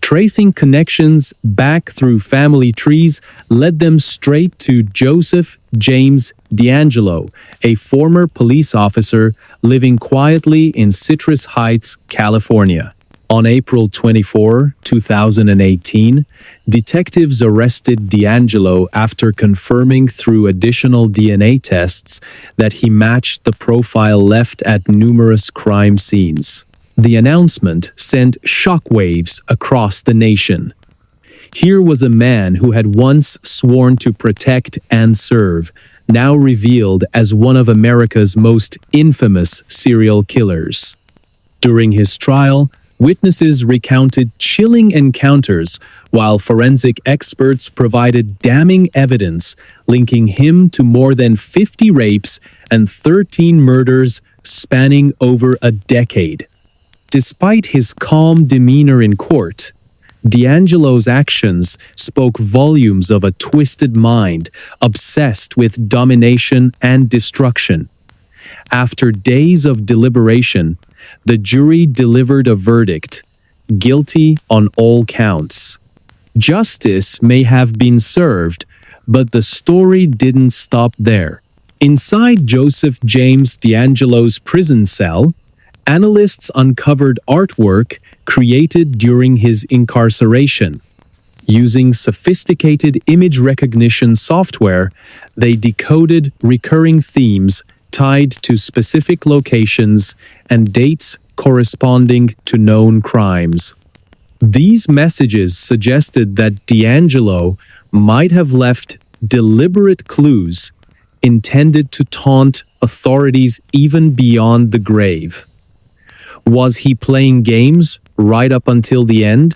Tracing connections back through family trees led them straight to Joseph James D'Angelo, a former police officer living quietly in Citrus Heights, California. On April 24, 2018, detectives arrested D'Angelo after confirming through additional DNA tests that he matched the profile left at numerous crime scenes. The announcement sent shockwaves across the nation. Here was a man who had once sworn to protect and serve, now revealed as one of America's most infamous serial killers. During his trial, witnesses recounted chilling encounters, while forensic experts provided damning evidence linking him to more than 50 rapes and 13 murders spanning over a decade. Despite his calm demeanor in court, D'Angelo's actions spoke volumes of a twisted mind obsessed with domination and destruction. After days of deliberation, the jury delivered a verdict: guilty on all counts. Justice may have been served, but the story didn't stop there. Inside Joseph James D'Angelo's prison cell, analysts uncovered artwork created during his incarceration. Using sophisticated image recognition software, they decoded recurring themes tied to specific locations and dates corresponding to known crimes. These messages suggested that D'Angelo might have left deliberate clues intended to taunt authorities even beyond the grave. Was he playing games right up until the end?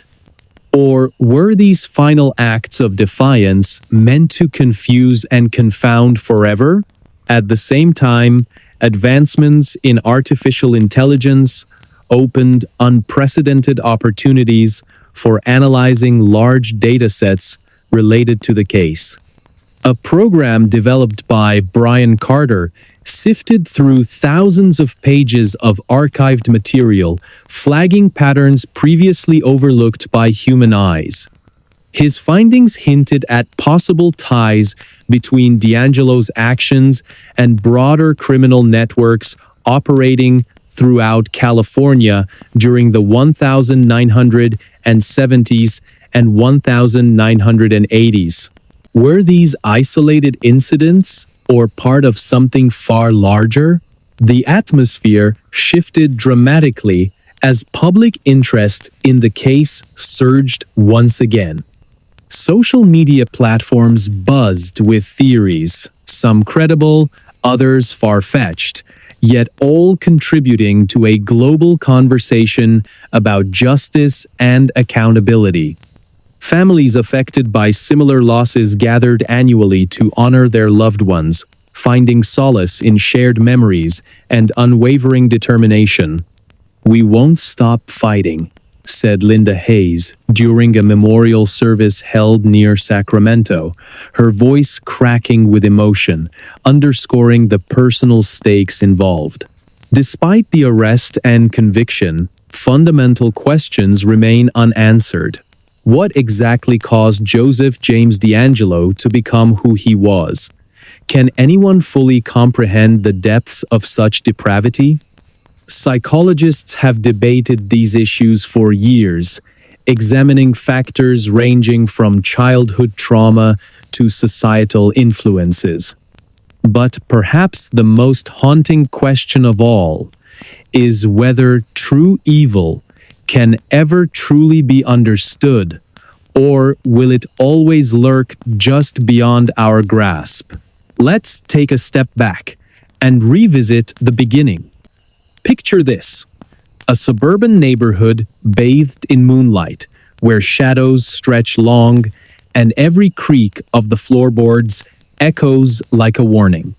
Or were these final acts of defiance meant to confuse and confound forever? At the same time, advancements in artificial intelligence opened unprecedented opportunities for analyzing large datasets related to the case. A program developed by Brian Carter sifted through thousands of pages of archived material, flagging patterns previously overlooked by human eyes. His findings hinted at possible ties between D'Angelo's actions and broader criminal networks operating throughout California during the 1970s and 1980s. Were these isolated incidents or part of something far larger? The atmosphere shifted dramatically as public interest in the case surged once again. Social media platforms buzzed with theories, some credible, others far-fetched, yet all contributing to a global conversation about justice and accountability. Families affected by similar losses gathered annually to honor their loved ones, finding solace in shared memories and unwavering determination. "We won't stop fighting," said Linda Hayes during a memorial service held near Sacramento, her voice cracking with emotion, underscoring the personal stakes involved. Despite the arrest and conviction, fundamental questions remain unanswered. What exactly caused Joseph James D'Angelo to become who he was? Can anyone fully comprehend the depths of such depravity? Psychologists have debated these issues for years, examining factors ranging from childhood trauma to societal influences. But perhaps the most haunting question of all is whether true evil can ever truly be understood, or will it always lurk just beyond our grasp? Let's take a step back and revisit the beginning. Picture this: a suburban neighborhood bathed in moonlight, where shadows stretch long and every creak of the floorboards echoes like a warning.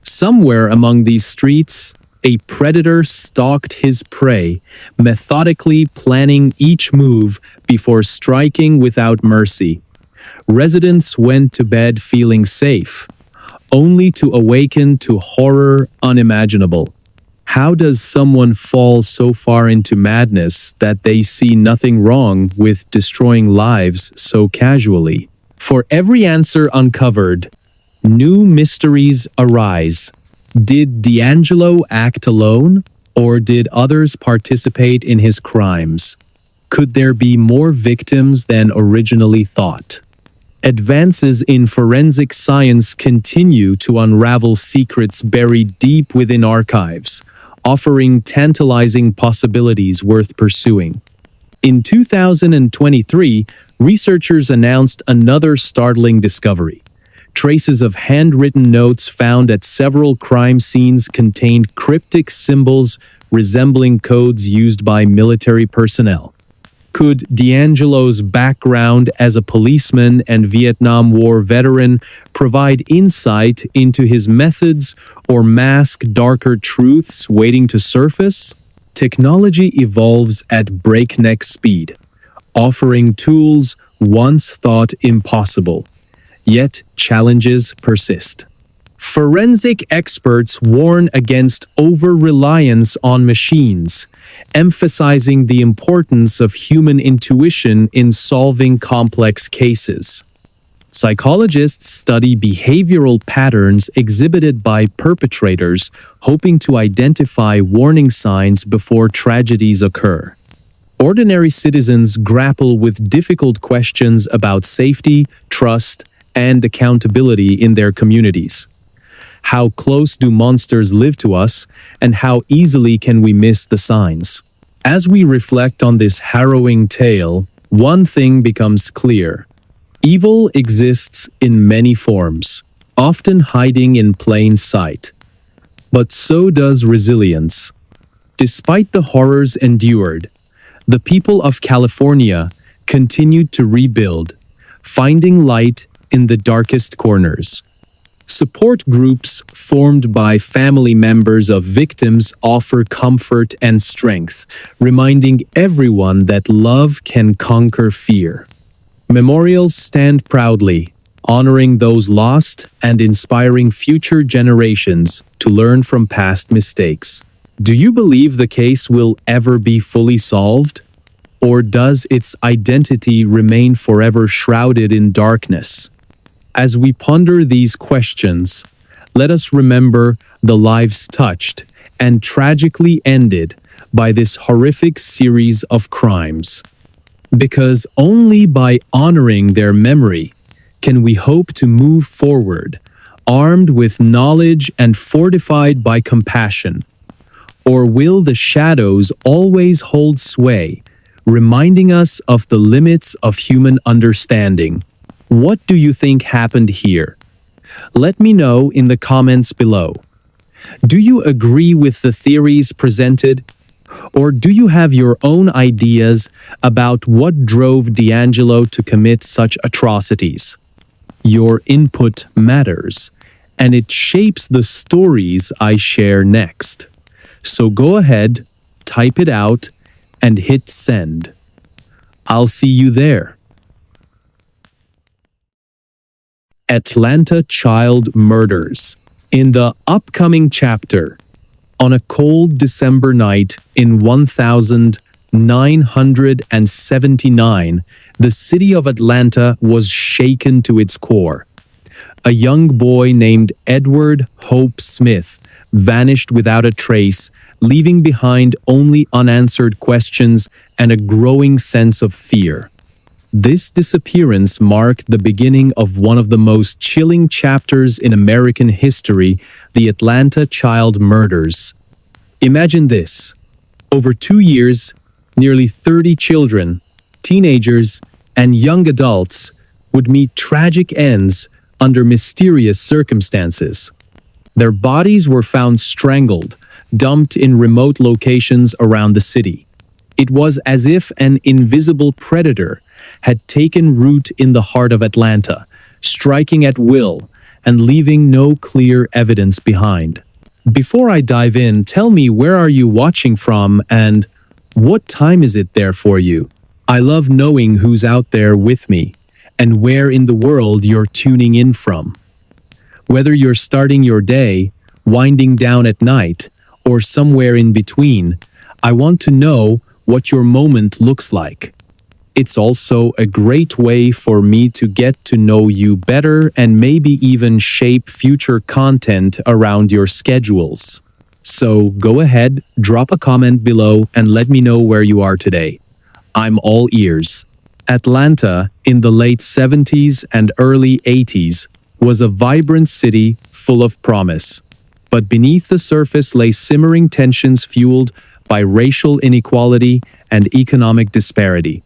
Somewhere among these streets, a predator stalked his prey, methodically planning each move before striking without mercy. Residents went to bed feeling safe, only to awaken to horror unimaginable. How does someone fall so far into madness that they see nothing wrong with destroying lives so casually? For every answer uncovered, new mysteries arise. Did D'Angelo act alone, or did others participate in his crimes? Could there be more victims than originally thought? Advances in forensic science continue to unravel secrets buried deep within archives, offering tantalizing possibilities worth pursuing. In 2023, researchers announced another startling discovery. Traces of handwritten notes found at several crime scenes contained cryptic symbols resembling codes used by military personnel. Could D'Angelo's background as a policeman and Vietnam War veteran provide insight into his methods or mask darker truths waiting to surface? Technology evolves at breakneck speed, offering tools once thought impossible. Yet challenges persist. Forensic experts warn against over-reliance on machines, emphasizing the importance of human intuition in solving complex cases. Psychologists study behavioral patterns exhibited by perpetrators, hoping to identify warning signs before tragedies occur. Ordinary citizens grapple with difficult questions about safety, trust, and accountability in their communities. How close do monsters live to us, and how easily can we miss the signs? As we reflect on this harrowing tale, one thing becomes clear. Evil exists in many forms, often hiding in plain sight. But so does resilience. Despite the horrors endured, the people of California continued to rebuild, finding light in the darkest corners. Support groups formed by family members of victims offer comfort and strength, reminding everyone that love can conquer fear. Memorials stand proudly, honoring those lost and inspiring future generations to learn from past mistakes. Do you believe the case will ever be fully solved? Or does its identity remain forever shrouded in darkness? As we ponder these questions, let us remember the lives touched and tragically ended by this horrific series of crimes. Because only by honoring their memory can we hope to move forward, armed with knowledge and fortified by compassion. Or will the shadows always hold sway, reminding us of the limits of human understanding? What do you think happened here? Let me know in the comments below. Do you agree with the theories presented? Or do you have your own ideas about what drove D'Angelo to commit such atrocities? Your input matters, and it shapes the stories I share next. So go ahead, type it out, and hit send. I'll see you there. Atlanta Child Murders. In the upcoming chapter, on a cold December night in 1979, the city of Atlanta was shaken to its core. A young boy named Edward Hope Smith vanished without a trace, leaving behind only unanswered questions and a growing sense of fear. This disappearance marked the beginning of one of the most chilling chapters in American history, the Atlanta Child Murders. Imagine this. Over 2 years, nearly 30 children, teenagers, and young adults would meet tragic ends under mysterious circumstances. Their bodies were found strangled, dumped in remote locations around the city. It was as if an invisible predator had taken root in the heart of Atlanta, striking at will and leaving no clear evidence behind. Before I dive in, tell me, where are you watching from and what time is it there for you? I love knowing who's out there with me and where in the world you're tuning in from. Whether you're starting your day, winding down at night, or somewhere in between, I want to know what your moment looks like. It's also a great way for me to get to know you better and maybe even shape future content around your schedules. So go ahead, drop a comment below and let me know where you are today. I'm all ears. Atlanta, in the late 70s and early 80s, was a vibrant city full of promise. But beneath the surface lay simmering tensions fueled by racial inequality and economic disparity.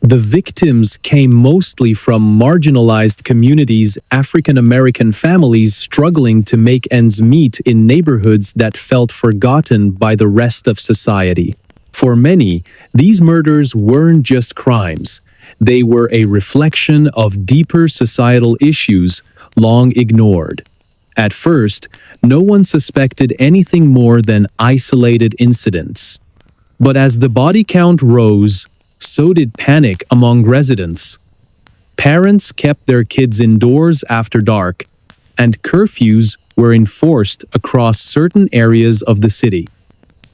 The victims came mostly from marginalized communities, African American families struggling to make ends meet in neighborhoods that felt forgotten by the rest of society. For many, these murders weren't just crimes. They were a reflection of deeper societal issues long ignored. At first, no one suspected anything more than isolated incidents. But as the body count rose, so did panic among residents. Parents kept their kids indoors after dark, and curfews were enforced across certain areas of the city.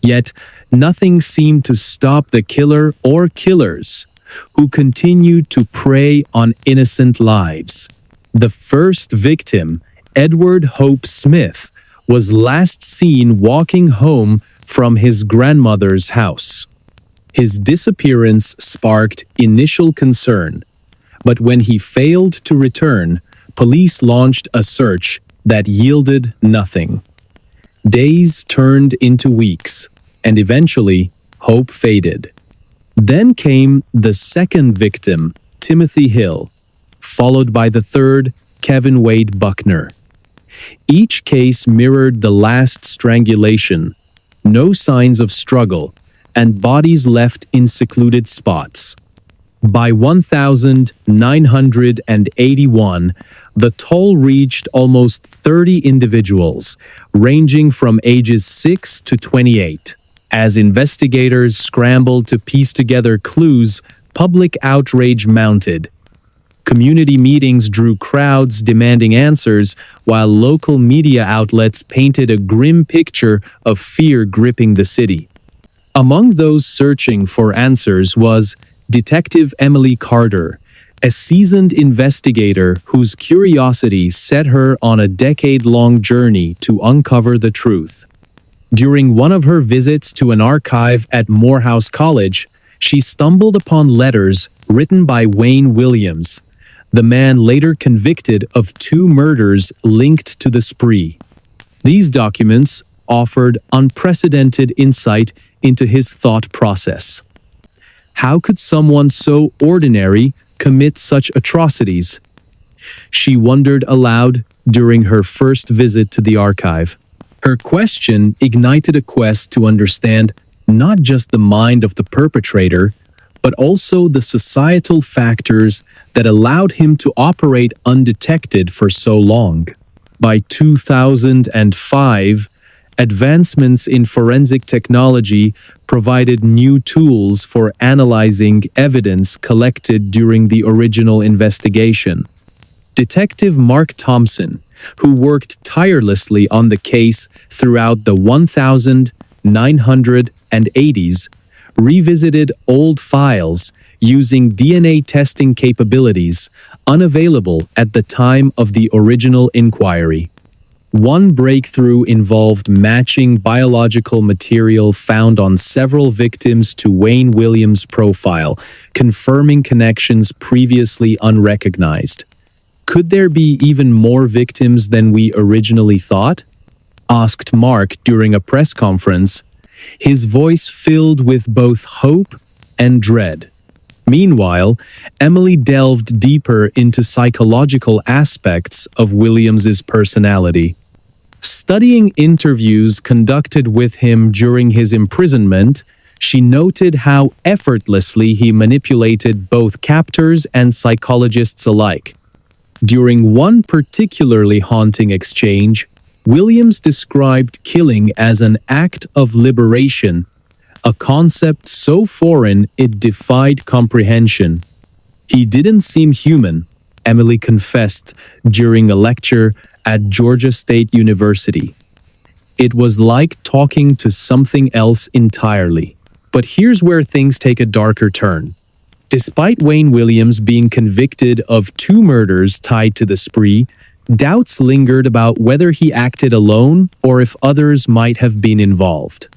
Yet, nothing seemed to stop the killer or killers, who continued to prey on innocent lives. The first victim, Edward Hope Smith, was last seen walking home from his grandmother's house. His disappearance sparked initial concern, but when he failed to return, police launched a search that yielded nothing. Days turned into weeks, and eventually, hope faded. Then came the second victim, Timothy Hill, followed by the third, Kevin Wade Buckner. Each case mirrored the last strangulation, no signs of struggle, and bodies left in secluded spots. By 1981, the toll reached almost 30 individuals, ranging from ages 6 to 28. As investigators scrambled to piece together clues, public outrage mounted. Community meetings drew crowds demanding answers, while local media outlets painted a grim picture of fear gripping the city. Among those searching for answers was Detective Emily Carter, a seasoned investigator whose curiosity set her on a decade-long journey to uncover the truth. During one of her visits to an archive at Morehouse College, she stumbled upon letters written by Wayne Williams, the man later convicted of 2 murders linked to the spree. These documents offered unprecedented insight into his thought process. How could someone so ordinary commit such atrocities? She wondered aloud during her first visit to the archive. Her question ignited a quest to understand not just the mind of the perpetrator, but also the societal factors that allowed him to operate undetected for so long. By 2005, advancements in forensic technology provided new tools for analyzing evidence collected during the original investigation. Detective Mark Thompson, who worked tirelessly on the case throughout the 1980s, revisited old files using DNA testing capabilities unavailable at the time of the original inquiry. One breakthrough involved matching biological material found on several victims to Wayne Williams' profile, confirming connections previously unrecognized. Could there be even more victims than we originally thought? Asked Mark during a press conference, his voice filled with both hope and dread. Meanwhile, Emily delved deeper into psychological aspects of Williams's personality. Studying interviews conducted with him during his imprisonment, she noted how effortlessly he manipulated both captors and psychologists alike. During one particularly haunting exchange, Williams described killing as an act of liberation, a concept so foreign it defied comprehension. He didn't seem human, Emily confessed during a lecture at Georgia State University. It was like talking to something else entirely. But here's where things take a darker turn. Despite Wayne Williams being convicted of 2 murders tied to the spree, doubts lingered about whether he acted alone or if others might have been involved.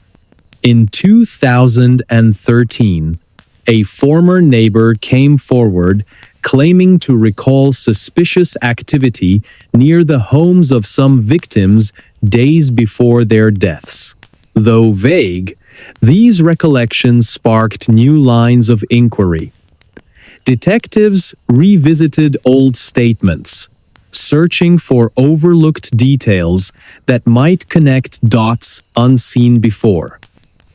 In 2013, a former neighbor came forward claiming to recall suspicious activity near the homes of some victims days before their deaths. Though vague, these recollections sparked new lines of inquiry. Detectives revisited old statements, searching for overlooked details that might connect dots unseen before.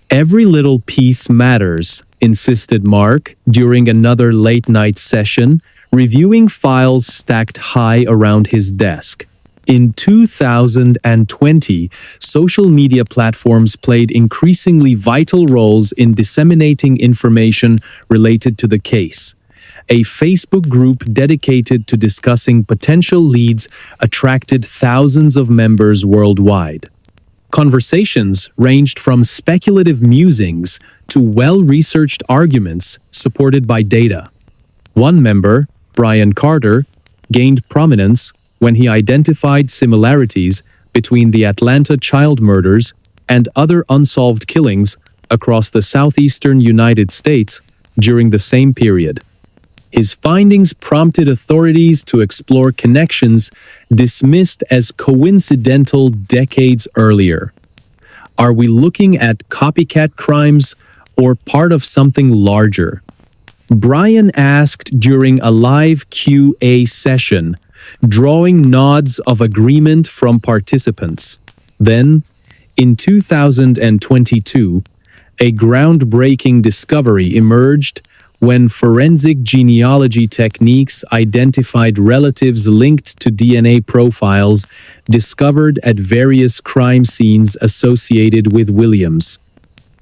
Every little piece matters, insisted Mark during another late-night session, reviewing files stacked high around his desk. In 2020, social media platforms played increasingly vital roles in disseminating information related to the case. A Facebook group dedicated to discussing potential leads attracted thousands of members worldwide. Conversations ranged from speculative musings to well-researched arguments supported by data. One member, Brian Carter, gained prominence when he identified similarities between the Atlanta child murders and other unsolved killings across the southeastern United States during the same period. His findings prompted authorities to explore connections dismissed as coincidental decades earlier. Are we looking at copycat crimes or part of something larger? Brian asked during a live QA session, drawing nods of agreement from participants. Then, in 2022, a groundbreaking discovery emerged when forensic genealogy techniques identified relatives linked to DNA profiles discovered at various crime scenes associated with Williams.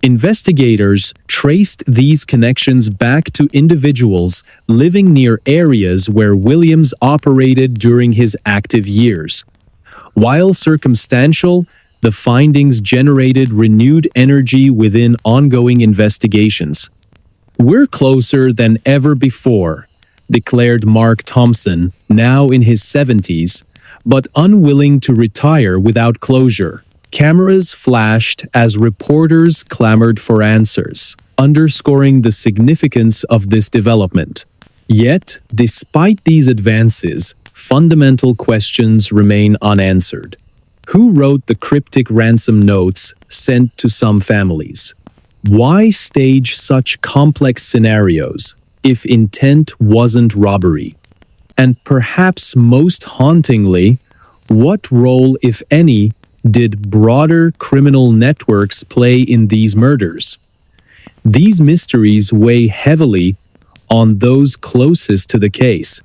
Investigators traced these connections back to individuals living near areas where Williams operated during his active years. While circumstantial, the findings generated renewed energy within ongoing investigations. "We're closer than ever before," declared Mark Thompson, now in his 70s, but unwilling to retire without closure. Cameras flashed as reporters clamored for answers, underscoring the significance of this development. Yet, despite these advances, fundamental questions remain unanswered. Who wrote the cryptic ransom notes sent to some families? Why stage such complex scenarios if intent wasn't robbery? And perhaps most hauntingly, what role, if any, did broader criminal networks play in these murders? These mysteries weigh heavily on those closest to the case.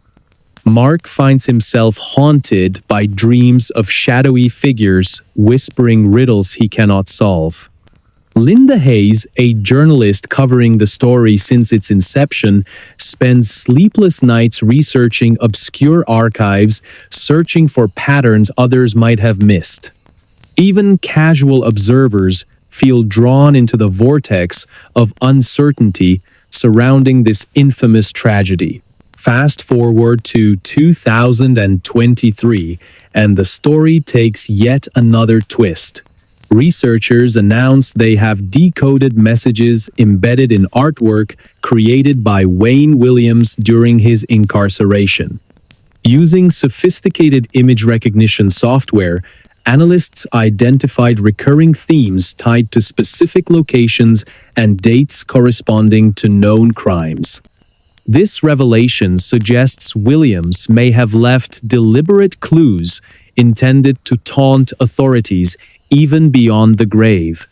Mark finds himself haunted by dreams of shadowy figures whispering riddles he cannot solve. Linda Hayes, a journalist covering the story since its inception, spends sleepless nights researching obscure archives, searching for patterns others might have missed. Even casual observers feel drawn into the vortex of uncertainty surrounding this infamous tragedy. Fast forward to 2023, and the story takes yet another twist. Researchers announce they have decoded messages embedded in artwork created by Wayne Williams during his incarceration. Using sophisticated image recognition software, analysts identified recurring themes tied to specific locations and dates corresponding to known crimes. This revelation suggests Williams may have left deliberate clues intended to taunt authorities even beyond the grave.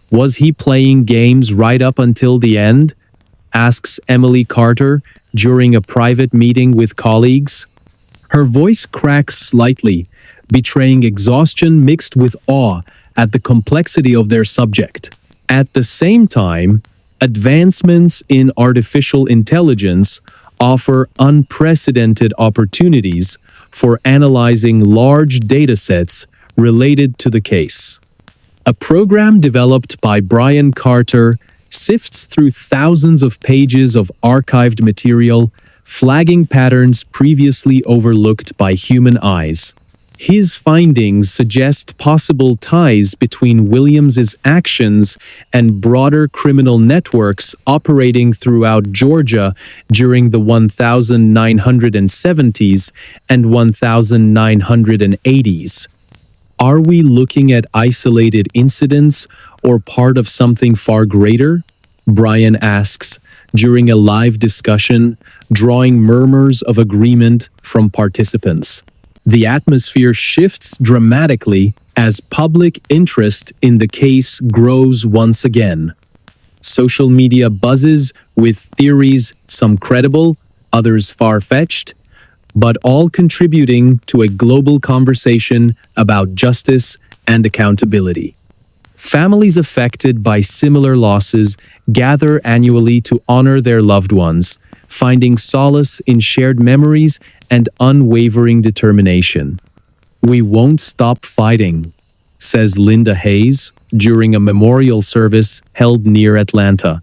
Was he playing games right up until the end? Asks Emily Carter during a private meeting with colleagues. Her voice cracks slightly, betraying exhaustion mixed with awe at the complexity of their subject. At the same time, advancements in artificial intelligence offer unprecedented opportunities for analyzing large datasets related to the case. A program developed by Brian Carter sifts through thousands of pages of archived material, flagging patterns previously overlooked by human eyes. His findings suggest possible ties between Williams's actions and broader criminal networks operating throughout Georgia during the 1970s and 1980s. Are we looking at isolated incidents or part of something far greater? Brian asks, during a live discussion, drawing murmurs of agreement from participants. The atmosphere shifts dramatically as public interest in the case grows once again. Social media buzzes with theories, some credible, others far-fetched, but all contributing to a global conversation about justice and accountability. Families affected by similar losses gather annually to honor their loved ones, finding solace in shared memories and unwavering determination. "We won't stop fighting," says Linda Hayes during a memorial service held near Atlanta,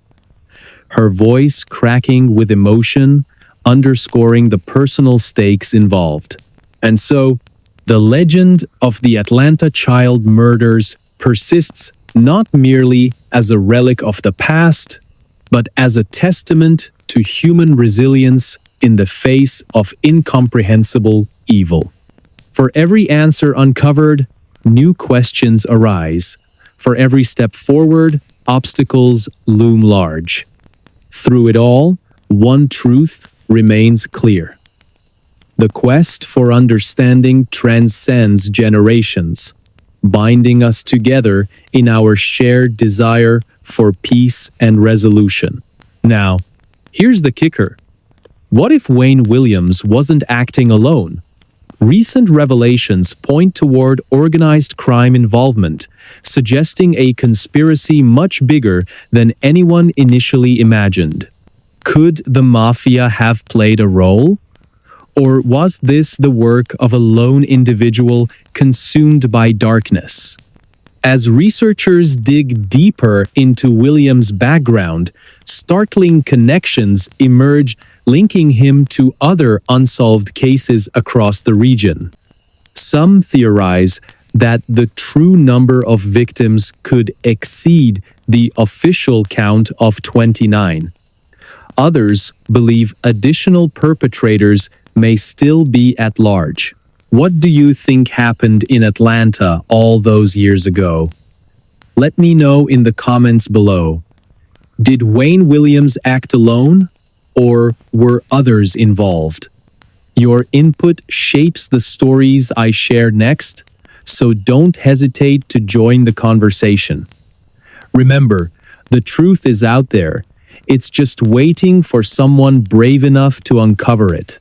her voice cracking with emotion, underscoring the personal stakes involved. And so, the legend of the Atlanta child murders persists not merely as a relic of the past, but as a testament to human resilience in the face of incomprehensible evil. For every answer uncovered, new questions arise. For every step forward, obstacles loom large. Through it all, one truth remains clear. The quest for understanding transcends generations, binding us together in our shared desire for peace and resolution. Now, here's the kicker. What if Wayne Williams wasn't acting alone? Recent revelations point toward organized crime involvement, suggesting a conspiracy much bigger than anyone initially imagined. Could the mafia have played a role? Or was this the work of a lone individual consumed by darkness? As researchers dig deeper into Williams' background, startling connections emerge linking him to other unsolved cases across the region. Some theorize that the true number of victims could exceed the official count of 29. Others believe additional perpetrators may still be at large. What do you think happened in Atlanta all those years ago? Let me know in the comments below. Did Wayne Williams act alone, or were others involved? Your input shapes the stories I share next, so don't hesitate to join the conversation. Remember, the truth is out there. It's just waiting for someone brave enough to uncover it.